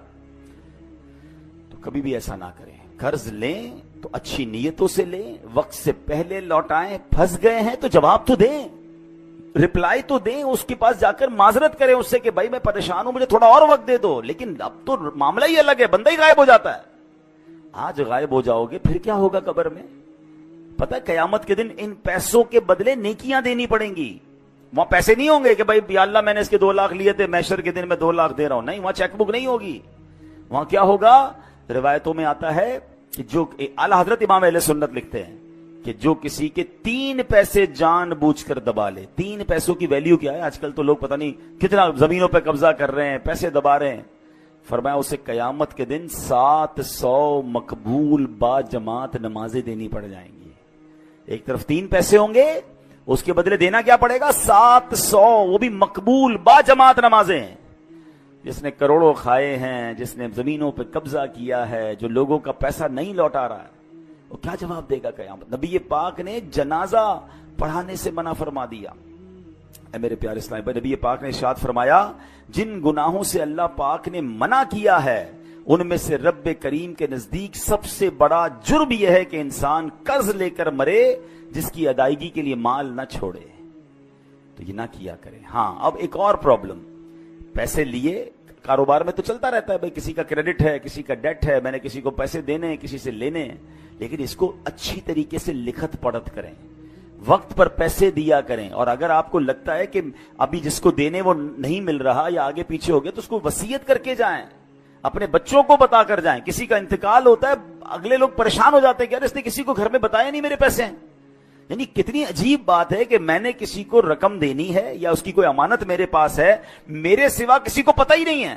تو کبھی بھی ایسا نہ کریں، قرض لیں تو اچھی نیتوں سے لیں، وقت سے پہلے لوٹائیں، پھنس گئے ہیں تو جواب تو دیں، رپلائی تو دیں، اس کے پاس جا کر معذرت کریں اس سے کہ بھائی میں پریشان ہوں، مجھے تھوڑا اور وقت دے دو، لیکن اب تو معاملہ ہی الگ ہے، بندہ ہی غائب ہو جاتا ہے۔ آج غائب ہو جاؤ گے پھر کیا ہوگا قبر میں؟ پتہ ہے قیامت کے دن ان پیسوں کے بدلے نیکیاں دینی پڑیں گی۔ وہاں پیسے نہیں ہوں گے کہ بھائی یا اللہ میں نے اس کے 2 لاکھ لیے تھے، محشر کے دن میں 2 لاکھ دے رہا ہوں، نہیں، وہاں چیک بک نہیں ہوگی۔ وہاں کیا ہوگا؟ روایتوں میں آتا ہے کہ جو اعلیٰ حضرت امام اہل سنت لکھتے ہیں کہ جو کسی کے 3 پیسے جان بوجھ کر دبا لے، 3 پیسوں کی ویلیو کیا ہے؟ آج کل تو لوگ پتہ نہیں کتنا زمینوں پہ قبضہ کر رہے ہیں، پیسے دبا رہے ہیں۔ فرمایا اسے قیامت کے دن 700 مقبول با جماعت نمازیں دینی پڑ جائیں گی۔ ایک طرف 3 پیسے ہوں گے، اس کے بدلے دینا کیا پڑے گا؟ 700، وہ بھی مقبول با جماعت نمازیں۔ جس نے کروڑوں کھائے ہیں، جس نے زمینوں پہ قبضہ کیا ہے، جو لوگوں کا پیسہ نہیں لوٹا رہا ہے، وہ کیا جواب دے گا قیامت؟ نبی پاک نے جنازہ پڑھانے سے منع فرما دیا۔ اے میرے پیارے اسلام بھائی، نبی پاک نے ارشاد فرمایا جن گناہوں سے اللہ پاک نے منع کیا ہے ان میں سے رب کریم کے نزدیک سب سے بڑا جرم یہ ہے کہ انسان قرض لے کر مرے جس کی ادائیگی کے لیے مال نہ چھوڑے۔ تو یہ نہ کیا کریں۔ ہاں اب ایک اور پرابلم، پیسے لیے کاروبار میں تو چلتا رہتا ہے، بھائی کسی کا کریڈٹ ہے، کسی کا ڈیٹ ہے، میں نے کسی کو پیسے دینے ہیں، کسی سے لینے ہیں، لیکن اس کو اچھی طریقے سے لکھت پڑھت کریں، وقت پر پیسے دیا کریں، اور اگر آپ کو لگتا ہے کہ ابھی جس کو دینے وہ نہیں مل رہا یا آگے پیچھے ہو گیا تو اس کو وصیت کر کے جائیں، اپنے بچوں کو بتا کر جائیں۔ کسی کا انتقال ہوتا ہے، اگلے لوگ پریشان ہو جاتے ہیں کہ یار اس نے کسی کو گھر میں بتایا نہیں میرے پیسے ہیں۔ یعنی کتنی عجیب بات ہے کہ میں نے کسی کو رقم دینی ہے یا اس کی کوئی امانت میرے پاس ہے، میرے سوا کسی کو پتہ ہی نہیں ہے۔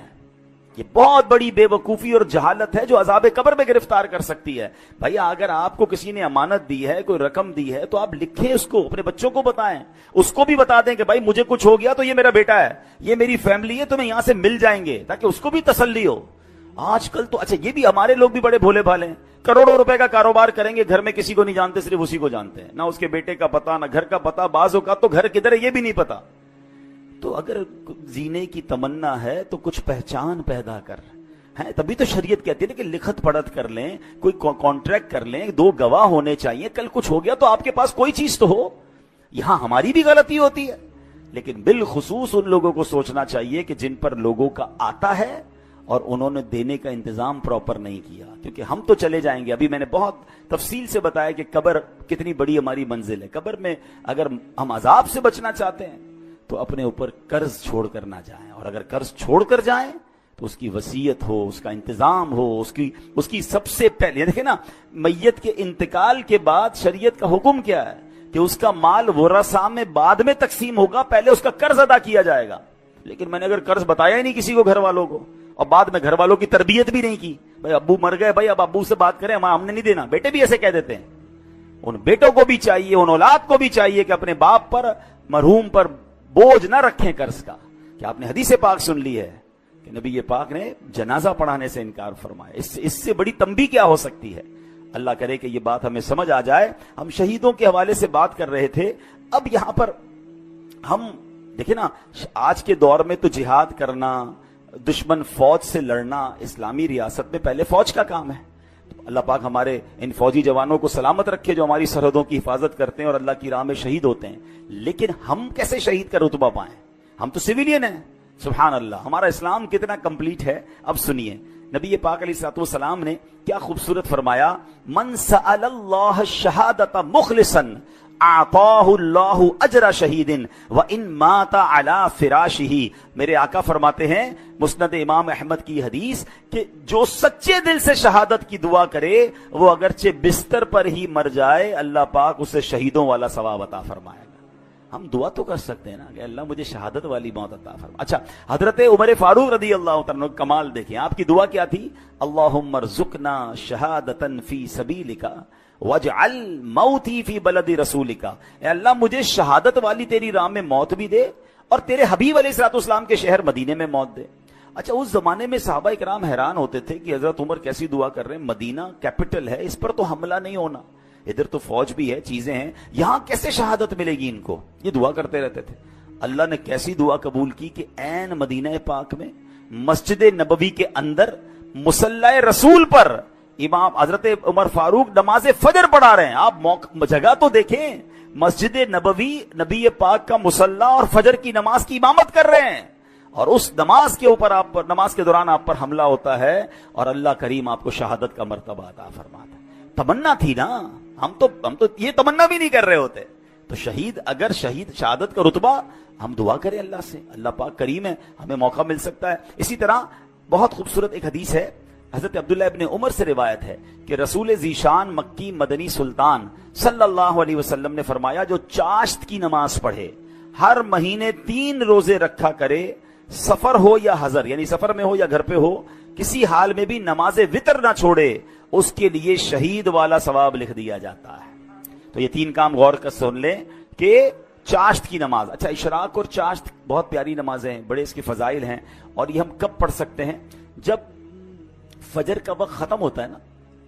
یہ بہت بڑی بے وقوفی اور جہالت ہے جو عذاب قبر میں گرفتار کر سکتی ہے۔ بھائی اگر آپ کو کسی نے امانت دی ہے، کوئی رقم دی ہے، تو آپ لکھیں اس کو، اپنے بچوں کو بتائیں، اس کو بھی بتا دیں کہ بھائی مجھے کچھ ہو گیا تو یہ میرا بیٹا ہے، یہ میری فیملی ہے، تمہیں یہاں سے مل جائیں گے، تاکہ اس کو بھی تسلی ہو۔ آج کل تو اچھا یہ بھی ہمارے لوگ بھی بڑے بھولے بھالے ہیں، کروڑوں روپے کا کاروبار کریں گے، گھر میں کسی کو نہیں جانتے، صرف اسی کو جانتے ہیں، نہ اس کے بیٹے کا پتہ، نہ گھر کا پتہ، بعض اوقات تو گھر کدھر ہے یہ بھی نہیں پتا۔ تو اگر جینے کی تمنا ہے تو کچھ پہچان پیدا کر، تبھی تو شریعت کہتی ہے کہ لکھت پڑھت کر لیں، کوئی کانٹریکٹ کر لیں، 2 گواہ ہونے چاہیے، کل کچھ ہو گیا تو آپ کے پاس کوئی چیز تو ہو۔ یہاں ہماری بھی غلطی ہوتی ہے، لیکن بالخصوص ان لوگوں کو سوچنا چاہیے کہ جن پر لوگوں کا آتا ہے اور انہوں نے دینے کا انتظام پراپر نہیں کیا، کیونکہ ہم تو چلے جائیں گے۔ ابھی میں نے بہت تفصیل سے بتایا کہ قبر کتنی بڑی ہماری منزل ہے۔ قبر میں اگر ہم عذاب سے بچنا چاہتے ہیں تو اپنے اوپر قرض چھوڑ کر نہ جائیں، اور اگر قرض چھوڑ کر جائیں تو اس کی وصیت ہو، اس کا انتظام ہو، اس کی سب سے پہلے دیکھیں نا، میت کے انتقال کے بعد شریعت کا حکم کیا ہے کہ اس کا مال ورثاء میں بعد میں تقسیم ہوگا، پہلے اس کا قرض ادا کیا جائے گا۔ لیکن میں نے اگر قرض بتایا ہی نہیں کسی کو، گھر والوں کو، اور بعد میں گھر والوں کی تربیت بھی نہیں کی، بھائی ابو مر گئے، بھائی اب ابو سے بات کریں، ہم نے نہیں دینا، بیٹے بھی ایسے کہہ دیتے ہیں۔ ان بیٹوں کو بھی چاہیے، ان اولاد کو بھی چاہیے کہ اپنے باپ پر، مرحوم پر بوجھ نہ رکھیں قرض کا۔ کہ آپ نے حدیث پاک سن لی ہے کہ نبی پاک نے جنازہ پڑھانے سے انکار فرمایا، اس سے بڑی تنبیہ کیا ہو سکتی ہے؟ اللہ کرے کہ یہ بات ہمیں سمجھ آ جائے۔ ہم شہیدوں کے حوالے سے بات کر رہے تھے، اب یہاں پر ہم دیکھیں نا، آج کے دور میں تو جہاد کرنا، دشمن فوج سے لڑنا اسلامی ریاست میں پہلے فوج کا کام ہے۔ اللہ پاک ہمارے ان فوجی جوانوں کو سلامت رکھے جو ہماری سرحدوں کی حفاظت کرتے ہیں اور اللہ کی راہ میں شہید ہوتے ہیں، لیکن ہم کیسے شہید کا رتبہ پائیں؟ ہم تو سویلین ہیں۔ سبحان اللہ، ہمارا اسلام کتنا کمپلیٹ ہے۔ اب سنیے، نبی پاک علیہ الصلوۃ والسلام نے کیا خوبصورت فرمایا، من سأل اللہ الشہادۃ مخلصا اعطاہ اللہ اجر شہید وان مات علی فراشہ۔ میرے آقا فرماتے ہیں مسند امام احمد کی حدیث کہ جو سچے دل سے شہادت کی دعا کرے وہ اگرچہ بستر پر ہی مر جائے اللہ پاک اسے شہیدوں والا ثواب عطا فرمائے گا۔ ہم دعا تو کر سکتے ہیں نا کہ اللہ مجھے شہادت والی موت عطا فرما۔ اچھا، حضرت عمر فاروق رضی اللہ تعالیٰ عنہ کمال دیکھیں، آپ کی دعا کیا تھی؟ اللہم ارزقنا شہادتا فی سبیلک واجعل موتی فی بلد رسولک۔ اے اللہ مجھے شہادت والی تیری راہ میں موت بھی دے اور تیرے حبیب علیہ الصلوۃ والسلام کے شہر مدینے میں موت دے۔ اچھا، اس زمانے میں صحابہ کرام حیران ہوتے تھے کہ حضرت عمر کیسی دعا کر رہے ہیں، مدینہ کیپٹل ہے، اس پر تو حملہ نہیں ہونا، ادھر تو فوج بھی ہے، چیزیں ہیں، یہاں کیسے شہادت ملے گی ان کو؟ یہ دعا کرتے رہتے تھے۔ اللہ نے کیسی دعا قبول کی کہ عین مدینہ پاک میں مسجد نبوی کے اندر مصلی رسول پر امام حضرت عمر فاروق نماز فجر پڑھا رہے ہیں۔ آپ جگہ تو دیکھیں، مسجد نبوی، نبی پاک کا مصلی اور فجر کی نماز کی امامت کر رہے ہیں، اور اس نماز کے اوپر آپ پر، نماز کے دوران آپ پر حملہ ہوتا ہے اور اللہ کریم آپ کو شہادت کا مرتبہ عطا فرماتا ہے۔ تمنا تھی نا، ہم تو یہ تمنا بھی نہیں کر رہے ہوتے۔ تو شہید، اگر شہید شہادت کا رتبہ، ہم دعا کریں اللہ سے، اللہ پاک کریم ہے، ہمیں موقع مل سکتا ہے۔ اسی طرح بہت خوبصورت ایک حدیث ہے، حضرت عبداللہ ابن عمر سے روایت ہے کہ رسول ذیشان مکی مدنی سلطان صلی اللہ علیہ وسلم نے فرمایا، جو چاشت کی نماز پڑھے، ہر مہینے 3 روزے رکھا کرے، سفر ہو یا حضر، یعنی سفر میں ہو یا گھر پہ ہو، کسی حال میں بھی نماز وتر نہ چھوڑے، اس کے لیے شہید والا ثواب لکھ دیا جاتا ہے۔ تو یہ 3 کام غور کر سن لیں کہ چاشت کی نماز۔ اچھا، اشراق اور چاشت بہت پیاری نمازیں ہیں، بڑے اس کے فضائل ہیں، اور یہ ہم کب پڑھ سکتے ہیں؟ جب فجر کا وقت ختم ہوتا ہے نا،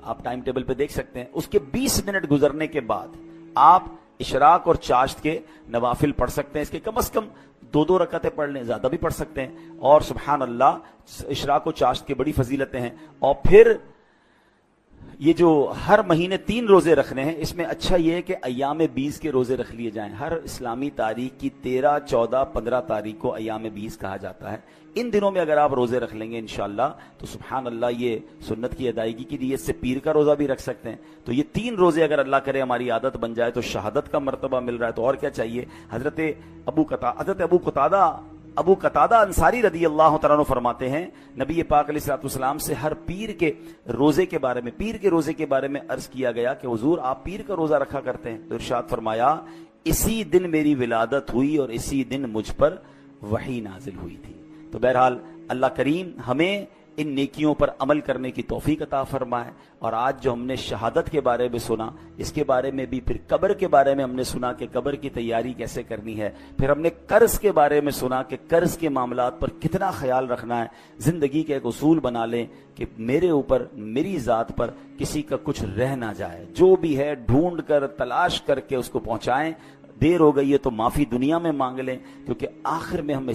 آپ ٹائم ٹیبل پہ دیکھ سکتے ہیں، اس کے 20 منٹ گزرنے کے بعد آپ اشراق اور چاشت کے نوافل پڑھ سکتے ہیں۔ اس کے کم از کم 2 رکعتیں پڑھ لیں، زیادہ بھی پڑھ سکتے ہیں، اور سبحان اللہ اشراق و چاشت کی بڑی فضیلتیں ہیں۔ اور پھر یہ جو ہر مہینے 3 روزے رکھنے ہیں، اس میں اچھا یہ ہے کہ ایام 20 کے روزے رکھ لیے جائیں۔ ہر اسلامی تاریخ کی 13، 14، 15 تاریخ کو ایام 20 کہا جاتا ہے۔ ان دنوں میں اگر آپ روزے رکھ لیں گے انشاءاللہ تو سبحان اللہ یہ سنت کی ادائیگی کی نیت سے پیر کا روزہ بھی رکھ سکتے ہیں۔ تو یہ 3 روزے اگر اللہ کرے ہماری عادت بن جائے تو شہادت کا مرتبہ مل رہا ہے، تو اور کیا چاہیے؟ حضرت ابو قتادہ انصاری رضی اللہ تعالیٰ عنہ فرماتے ہیں، نبی پاک علیہ الصلوۃ والسلام سے ہر پیر کے روزے کے بارے میں عرض کیا گیا کہ حضور آپ پیر کا روزہ رکھا کرتے ہیں، تو ارشاد فرمایا اسی دن میری ولادت ہوئی اور اسی دن مجھ پر وحی نازل ہوئی تھی۔ تو بہرحال اللہ کریم ہمیں ان نیکیوں پر عمل کرنے کی توفیق عطا فرمائے۔ اور آج جو ہم نے شہادت کے بارے میں سنا، اس کے بارے میں بھی، پھر قبر کے بارے میں ہم نے سنا کہ قبر کی تیاری کیسے کرنی ہے، پھر ہم نے قرض کے بارے میں سنا کہ قرض کے معاملات پر کتنا خیال رکھنا ہے۔ زندگی کے ایک اصول بنا لیں کہ میرے اوپر، میری ذات پر کسی کا کچھ رہ نہ جائے، جو بھی ہے ڈھونڈ کر تلاش کر کے اس کو پہنچائیں۔ دیر ہو گئی ہے تو معافی دنیا میں مانگ لیں، کیونکہ آخرت میں ہم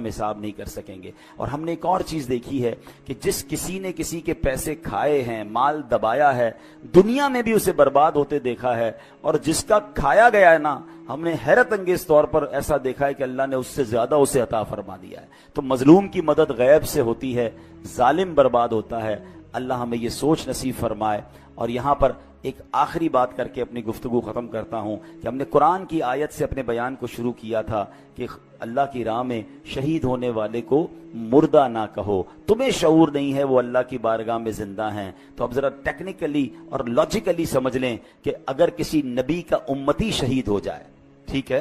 حساب نہیں کر سکیں گے۔ اور ہم نے ایک اور چیز دیکھی ہے کہ جس کسی نے کسی کے پیسے کھائے ہیں، مال دبایا ہے، دنیا میں بھی اسے برباد ہوتے دیکھا ہے، اور جس کا کھایا گیا ہے نا، ہم نے حیرت انگیز طور پر ایسا دیکھا ہے کہ اللہ نے اس سے زیادہ اسے عطا فرما دیا ہے۔ تو مظلوم کی مدد غیب سے ہوتی ہے، ظالم برباد ہوتا ہے۔ اللہ ہمیں یہ سوچ نصیب فرمائے۔ اور یہاں پر ایک آخری بات کر کے اپنی گفتگو ختم کرتا ہوں کہ ہم نے قرآن کی آیت سے اپنے بیان کو شروع کیا تھا کہ اللہ کی راہ میں شہید ہونے والے کو مردہ نہ کہو، تمہیں شعور نہیں ہے وہ اللہ کی بارگاہ میں زندہ ہیں۔ تو اب ذرا ٹیکنیکلی اور لاجیکلی سمجھ لیں کہ اگر کسی نبی کا امتی شہید ہو جائے، ٹھیک ہے،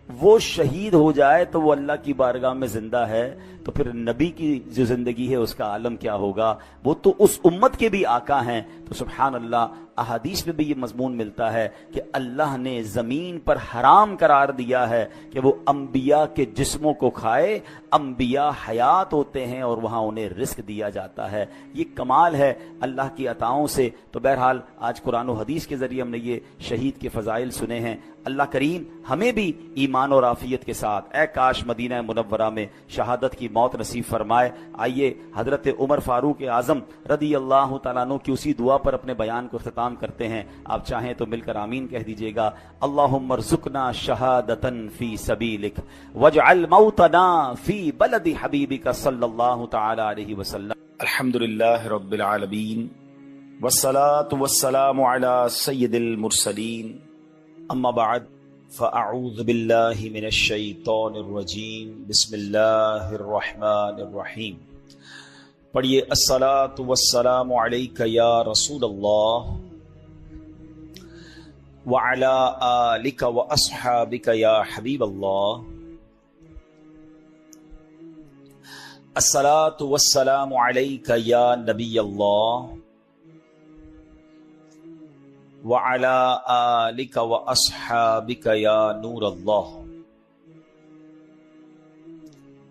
وہ شہید ہو جائے تو وہ اللہ کی بارگاہ میں زندہ ہے، تو پھر نبی کی جو زندگی ہے اس کا عالم کیا ہوگا؟ وہ تو اس امت کے بھی آقا ہیں۔ تو سبحان اللہ، احادیث میں بھی یہ مضمون ملتا ہے کہ اللہ نے زمین پر حرام قرار دیا ہے کہ وہ انبیاء کے جسموں کو کھائے۔ انبیاء حیات ہوتے ہیں اور وہاں انہیں رزق دیا جاتا ہے۔ یہ کمال ہے اللہ کی عطاؤں سے۔ تو بہرحال آج قرآن و حدیث کے ذریعے ہم نے یہ شہید کے فضائل سنے ہیں۔ اللہ کریم ہمیں بھی ایمان اور عافیت کے ساتھ اے کاش مدینہ منورہ میں شہادت کی موت نصیب فرمائے۔ آئیے حضرت عمر فاروق اعظم رضی اللہ تعالیٰ عنہ کی اسی دعا پر اپنے بیان کو اختتام کرتے ہیں۔ آپ چاہیں تو مل کر آمین کہہ دیجئے گا۔ اللہم ارزقنا شہادتا فی سبیلک واجعل موتنا فی بلد حبیبک صلی اللہ تعالی علیہ وسلم۔ الحمدللہ رب العالمین والصلاة والسلام علی سید المرسلین اما بعد فاعوذ باللہ من الشیطان الرجیم بسم اللہ الرحمن الرحیم. پڑھیے الصلاة والسلام علیک یا رسول اللہ وعلی آلک واصحابک یا حبیب اللہ. الصلاة والسلام علیک یا نبی اللہ وعلی آلک واصحابک یا نور اللہ.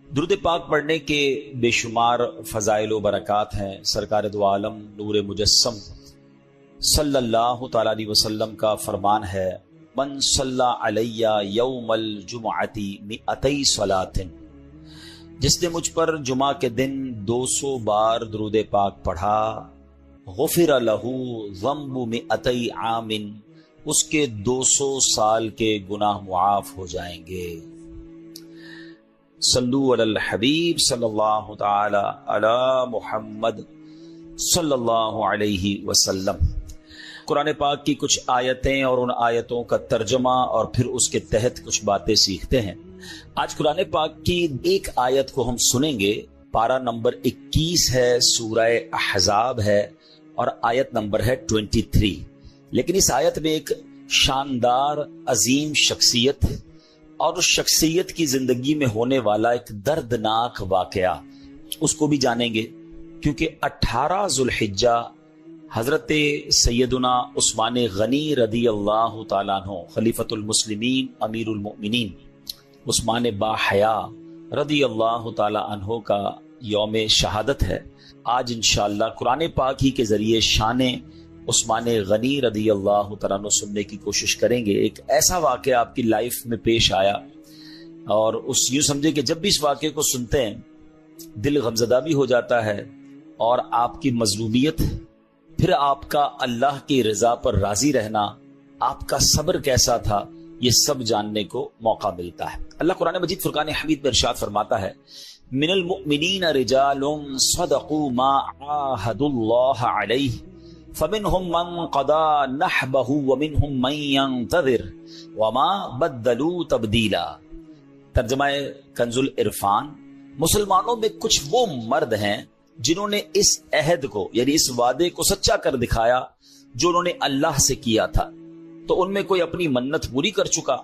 درود پاک پڑھنے کے بے شمار فضائل و برکات ہیں. سرکار دو عالم نور مجسم صلی اللہ تعالی علیہ وسلم کا فرمان ہے من صلی علی یوم الجمعۃ 200 صلاۃ، جس نے مجھ پر جمعہ کے دن 200 بار درود پاک پڑھا، غفر لہ ذنب 200 عام، اس کے 200 سال کے گناہ معاف ہو جائیں گے. صلو علی الحبیب صلی اللہ تعالی علی محمد صلی اللہ علیہ وسلم. قرآن پاک کی کچھ آیتیں اور ان آیتوں کا ترجمہ اور پھر اس کے تحت کچھ باتیں سیکھتے ہیں. آج قرآن پاک کی ایک آیت کو ہم سنیں گے. پارہ نمبر 21 ہے، سورہ احزاب ہے اور آیت نمبر ہے 23. لیکن اس آیت میں ایک شاندار عظیم شخصیت اور اس شخصیت کی زندگی میں ہونے والا ایک دردناک واقعہ، اس کو بھی جانیں گے. کیونکہ 18 ذوالحجہ حضرت سیدنا عثمان غنی رضی اللہ تعالیٰ عنہ خلیفۃ المسلمین امیر المؤمنین عثمان با حیا رضی اللہ تعالیٰ عنہ کا یوم شہادت ہے. آج انشاءاللہ قرآن پاک ہی کے ذریعے شان عثمان غنی رضی اللہ تعالیٰ عنہ سننے کی کوشش کریں گے. ایک ایسا واقعہ آپ کی لائف میں پیش آیا اور اس یوں سمجھے کہ جب بھی اس واقعے کو سنتے ہیں دل غمزدہ بھی ہو جاتا ہے، اور آپ کی مظلومیت، پھر آپ کا اللہ کی رضا پر راضی رہنا، آپ کا صبر کیسا تھا، یہ سب جاننے کو موقع ملتا ہے. اللہ قرآن مجید فرقان حمید میں ارشاد فرماتا ہے من المؤمنین رجال صدقوا ما عاهدوا الله علیہ فمنهم من قضى نحبه ومنهم من ينتظر وما بدلوا تبدیلا. ترجمہ کنز العرفان. مسلمانوں میں کچھ وہ مرد ہیں جنہوں نے اس عہد کو یعنی اس وعدے کو سچا کر دکھایا جو انہوں نے اللہ سے کیا تھا. تو ان میں کوئی اپنی منت پوری کر چکا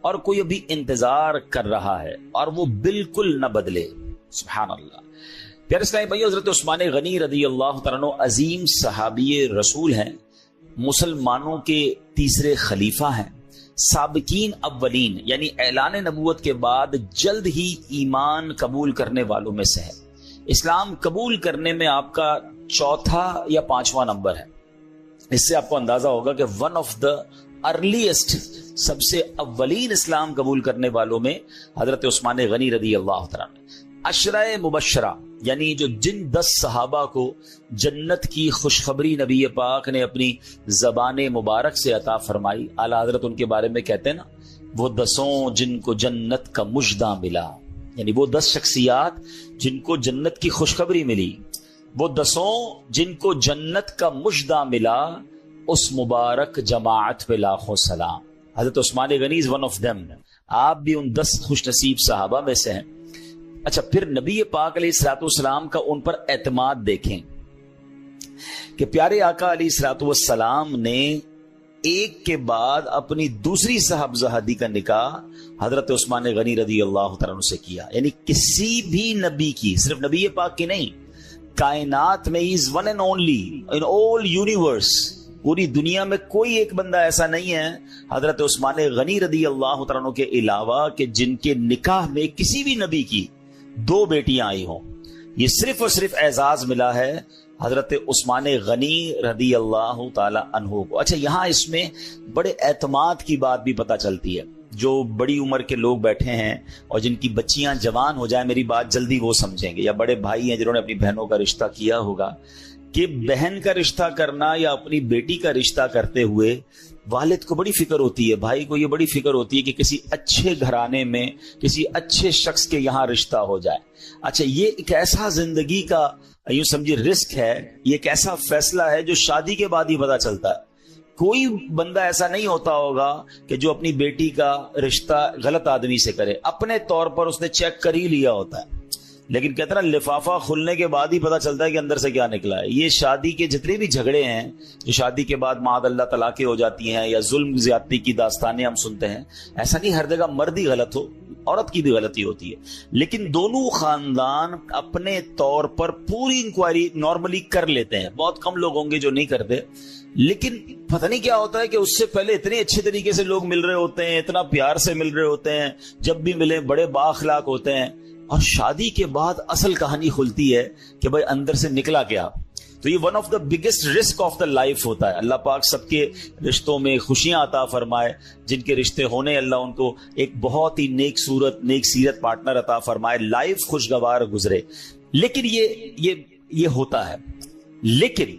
اور کوئی ابھی انتظار کر رہا ہے اور وہ بالکل نہ بدلے. سبحان اللہ. پیارے اسلامی بھائیو، حضرت عثمان غنی رضی اللہ تعالیٰ عنہ عظیم صحابی رسول ہیں، مسلمانوں کے تیسرے خلیفہ ہیں، سابقین اولین یعنی اعلان نبوت کے بعد جلد ہی ایمان قبول کرنے والوں میں سے ہے. اسلام قبول کرنے میں آپ کا 4 یا 5واں نمبر ہے. اس سے آپ کو اندازہ ہوگا کہ ون آف دا ارلیسٹ، سب سے اولین اسلام قبول کرنے والوں میں حضرت عثمان غنی رضی اللہ تعالیٰ عنہ. عشرہ مبشرہ یعنی جو جن 10 صحابہ کو جنت کی خوشخبری نبی پاک نے اپنی زبان مبارک سے عطا فرمائی، اعلیٰ حضرت ان کے بارے میں کہتے ہیں نا وہ 10 جن کو جنت کا مژدہ ملا، یعنی وہ 10 شخصیات جن کو جنت کی خوشخبری ملی، وہ 10 جن کو جنت کا مژدہ ملا، اس مبارک جماعت پہ لاکھوں سلام. حضرت عثمان غنی از ون آف دیم. آپ بھی ان 10 خوش نصیب صحابہ میں سے ہیں. اچھا، پھر نبی پاک علیہ الصلوۃ والسلام کا ان پر اعتماد دیکھیں کہ پیارے آقا علیہ الصلوۃ والسلام نے ایک کے بعد اپنی دوسری صاحبزادی کا نکاح حضرت عثمان غنی رضی اللہ تعالیٰ عنہ سے کیا. یعنی کسی بھی نبی کی، صرف نبی پاک کی نہیں، کائنات میں is one and only in all universe, پوری دنیا میں کوئی ایک بندہ ایسا نہیں ہے حضرت عثمان غنی رضی اللہ تعالیٰ عنہ کے علاوہ کہ جن کے نکاح میں کسی بھی نبی کی 2 بیٹیاں آئی ہوں. یہ صرف اور صرف اعزاز ملا ہے حضرت عثمان غنی رضی اللہ تعالی عنہ کو. اچھا، یہاں اس میں بڑے اعتماد کی بات بھی پتہ چلتی ہے. جو بڑی عمر کے لوگ بیٹھے ہیں اور جن کی بچیاں جوان ہو جائیں، میری بات جلدی وہ سمجھیں گے، یا بڑے بھائی ہیں جنہوں نے اپنی بہنوں کا رشتہ کیا ہوگا، کہ بہن کا رشتہ کرنا یا اپنی بیٹی کا رشتہ کرتے ہوئے والد کو بڑی فکر ہوتی ہے، بھائی کو یہ بڑی فکر ہوتی ہے کہ کسی اچھے گھرانے میں کسی اچھے شخص کے یہاں رشتہ ہو جائے. اچھا، یہ ایک ایسا زندگی کا یوں سمجھے رسک ہے، یہ ایک ایسا فیصلہ ہے جو شادی کے بعد ہی پتا چلتا ہے۔ کوئی بندہ ایسا نہیں ہوتا ہوگا کہ جو اپنی بیٹی کا رشتہ غلط آدمی سے کرے، اپنے طور پر اس نے چیک کر ہی لیا ہوتا ہے، لیکن کہتے ہیں لفافہ کھلنے کے بعد ہی پتا چلتا ہے کہ اندر سے کیا نکلا ہے۔ یہ شادی کے جتنے بھی جھگڑے ہیں جو شادی کے بعد معاذ اللہ طلاقیں ہو جاتی ہیں یا ظلم زیادتی کی داستانیں ہم سنتے ہیں، ایسا نہیں ہر جگہ مرد ہی غلط ہو، عورت کی بھی غلطی ہوتی ہے، لیکن دونوں خاندان اپنے طور پر پوری انکوائری نارملی کر لیتے ہیں۔ بہت کم لوگ ہوں گے جو نہیں کرتے، لیکن پتہ نہیں کیا ہوتا ہے کہ اس سے پہلے اتنے اچھے طریقے سے لوگ مل رہے ہوتے ہیں، اتنا پیار سے مل رہے ہوتے ہیں، جب بھی ملے بڑے بااخلاق ہوتے ہیں، اور شادی کے بعد اصل کہانی کھلتی ہے کہ بھائی اندر سے نکلا کیا۔ تو یہ one of the biggest risk of the life ہوتا ہے۔ اللہ پاک سب کے رشتوں میں خوشیاں عطا فرمائے، جن کے رشتے ہونے اللہ ان کو ایک بہت ہی نیک صورت نیک سیرت پارٹنر عطا فرمائے، لائف خوشگوار گزرے۔ لیکن یہ ہوتا ہے، لیکن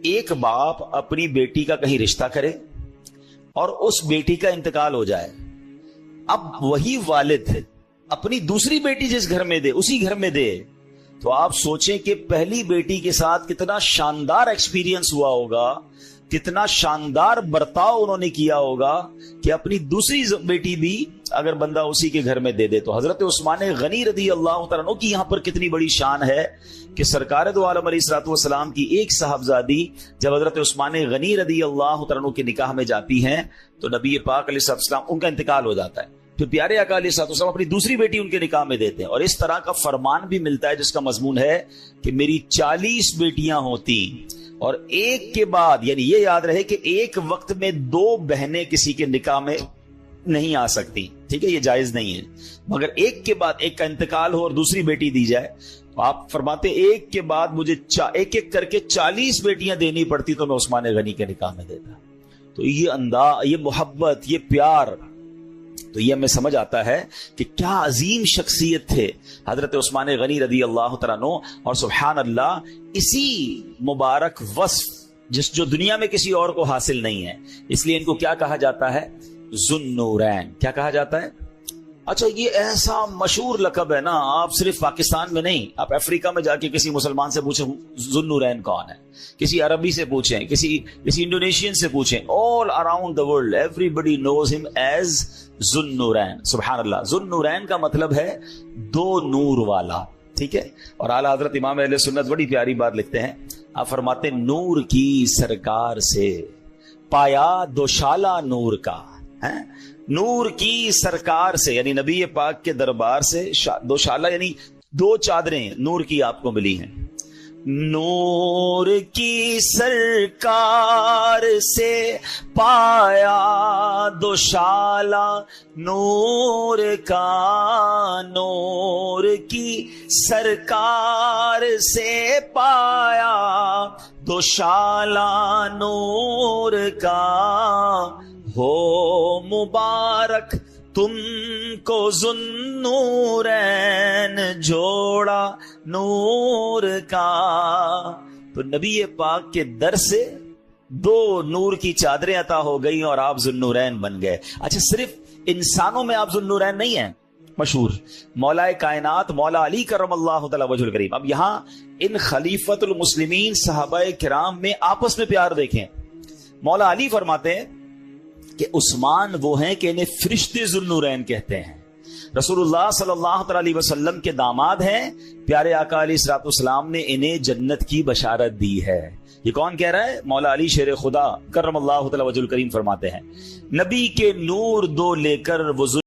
ایک باپ اپنی بیٹی کا کہیں رشتہ کرے اور اس بیٹی کا انتقال ہو جائے، اب وہی والد اپنی دوسری بیٹی جس گھر میں دے اسی گھر میں دے، تو آپ سوچیں کہ پہلی بیٹی کے ساتھ کتنا شاندار ایکسپیرینس ہوا ہوگا، کتنا شاندار برتاؤ انہوں نے کیا ہوگا کہ اپنی دوسری بیٹی بھی اگر بندہ اسی کے گھر میں دے دے۔ تو حضرت عثمان غنی رضی اللہ تعالیٰ عنہ کی یہاں پر کتنی بڑی شان ہے کہ سرکار دو عالم علیہ الصلوۃ والسلام کی ایک صاحبزادی جب حضرت عثمان غنی رضی اللہ تعالیٰ عنہ کے نکاح میں جاتی ہیں تو نبی پاک علیہ الصلوۃ والسلام ان کا انتقال ہو جاتا ہے، پھر پیارے آقا علیہ الصلوۃ والسلام اپنی دوسری بیٹی ان کے نکاح میں دیتے ہیں، اور اس طرح کا فرمان بھی ملتا ہے جس کا مضمون ہے کہ میری 40 بیٹیاں ہوتی اور ایک کے بعد، یعنی یہ یاد رہے کہ ایک وقت میں 2 بہنیں کسی کے نکاح میں نہیں آ سکتی، ٹھیک ہے، یہ جائز نہیں ہے، مگر ایک کے بعد ایک کا انتقال ہو اور دوسری بیٹی دی جائے، تو آپ فرماتے ایک کے بعد مجھے ایک ایک کر کے 40 بیٹیاں دینی پڑتی تو میں عثمان غنی کے نکاح میں دیتا۔ تو یہ انداز، یہ محبت، یہ پیار، تو یہ ہمیں سمجھ آتا ہے کہ کیا عظیم شخصیت تھے حضرت عثمان غنی رضی اللہ تعالیٰ عنہ، اور سبحان اللہ اسی مبارک وصف جو دنیا میں کسی اور کو حاصل نہیں ہے، اس لیے ان کو کیا کہا جاتا ہے؟ ذو النورین۔ کیا کہا جاتا ہے؟ اچھا یہ ایسا مشہور لقب ہے نا، آپ صرف پاکستان میں نہیں، آپ افریقہ میں جا کے کسی مسلمان سے پوچھیں ذو النورین کون ہے، کسی عربی سے پوچھیں، کسی انڈونیشین سے پوچھیں، all around the world everybody knows him as ذو النورین۔ سبحان اللہ، ذو النورین کا مطلب ہے 2 نور والا، ٹھیک ہے۔ اور اعلیٰ حضرت امام اہل سنت بڑی پیاری بات لکھتے ہیں، آپ فرماتے ہیں نور کی سرکار سے پایا دوشالہ نور کا، نور کی سرکار سے یعنی نبی پاک کے دربار سے دوشالہ یعنی 2 چادریں نور کی آپ کو ملی ہیں۔ نور کی سرکار سے پایا دوشالہ نور کا، نور کی سرکار سے پایا دوشالہ نور کا، ہو مبارک تم کو ذو النورین جوڑا نور کا۔ تو نبی پاک کے در سے 2 نور کی چادریں عطا ہو گئی اور آپ ذو النورین بن گئے۔ اچھا صرف انسانوں میں آپ ذو النورین نہیں ہیں، مشہور مولا کائنات مولا علی کرم اللہ تعالی وجہ الکریم۔ اب یہاں ان خلیفۃ المسلمین صحابہ کرام میں آپس میں پیار دیکھیں۔ مولا علی فرماتے ہیں کہ عثمان وہ ہیں کہ انہیں فرشتے ذو النورین کہتے ہیں، رسول اللہ صلی اللہ علیہ وسلم کے داماد ہیں، پیارے آقا علیہ الصلوۃ والسلام نے انہیں جنت کی بشارت دی ہے۔ یہ کون کہہ رہا ہے؟ مولا علی شیر خدا کرم اللہ تعالی وجہ الکریم فرماتے ہیں، نبی کے نور 2 لے کر وہ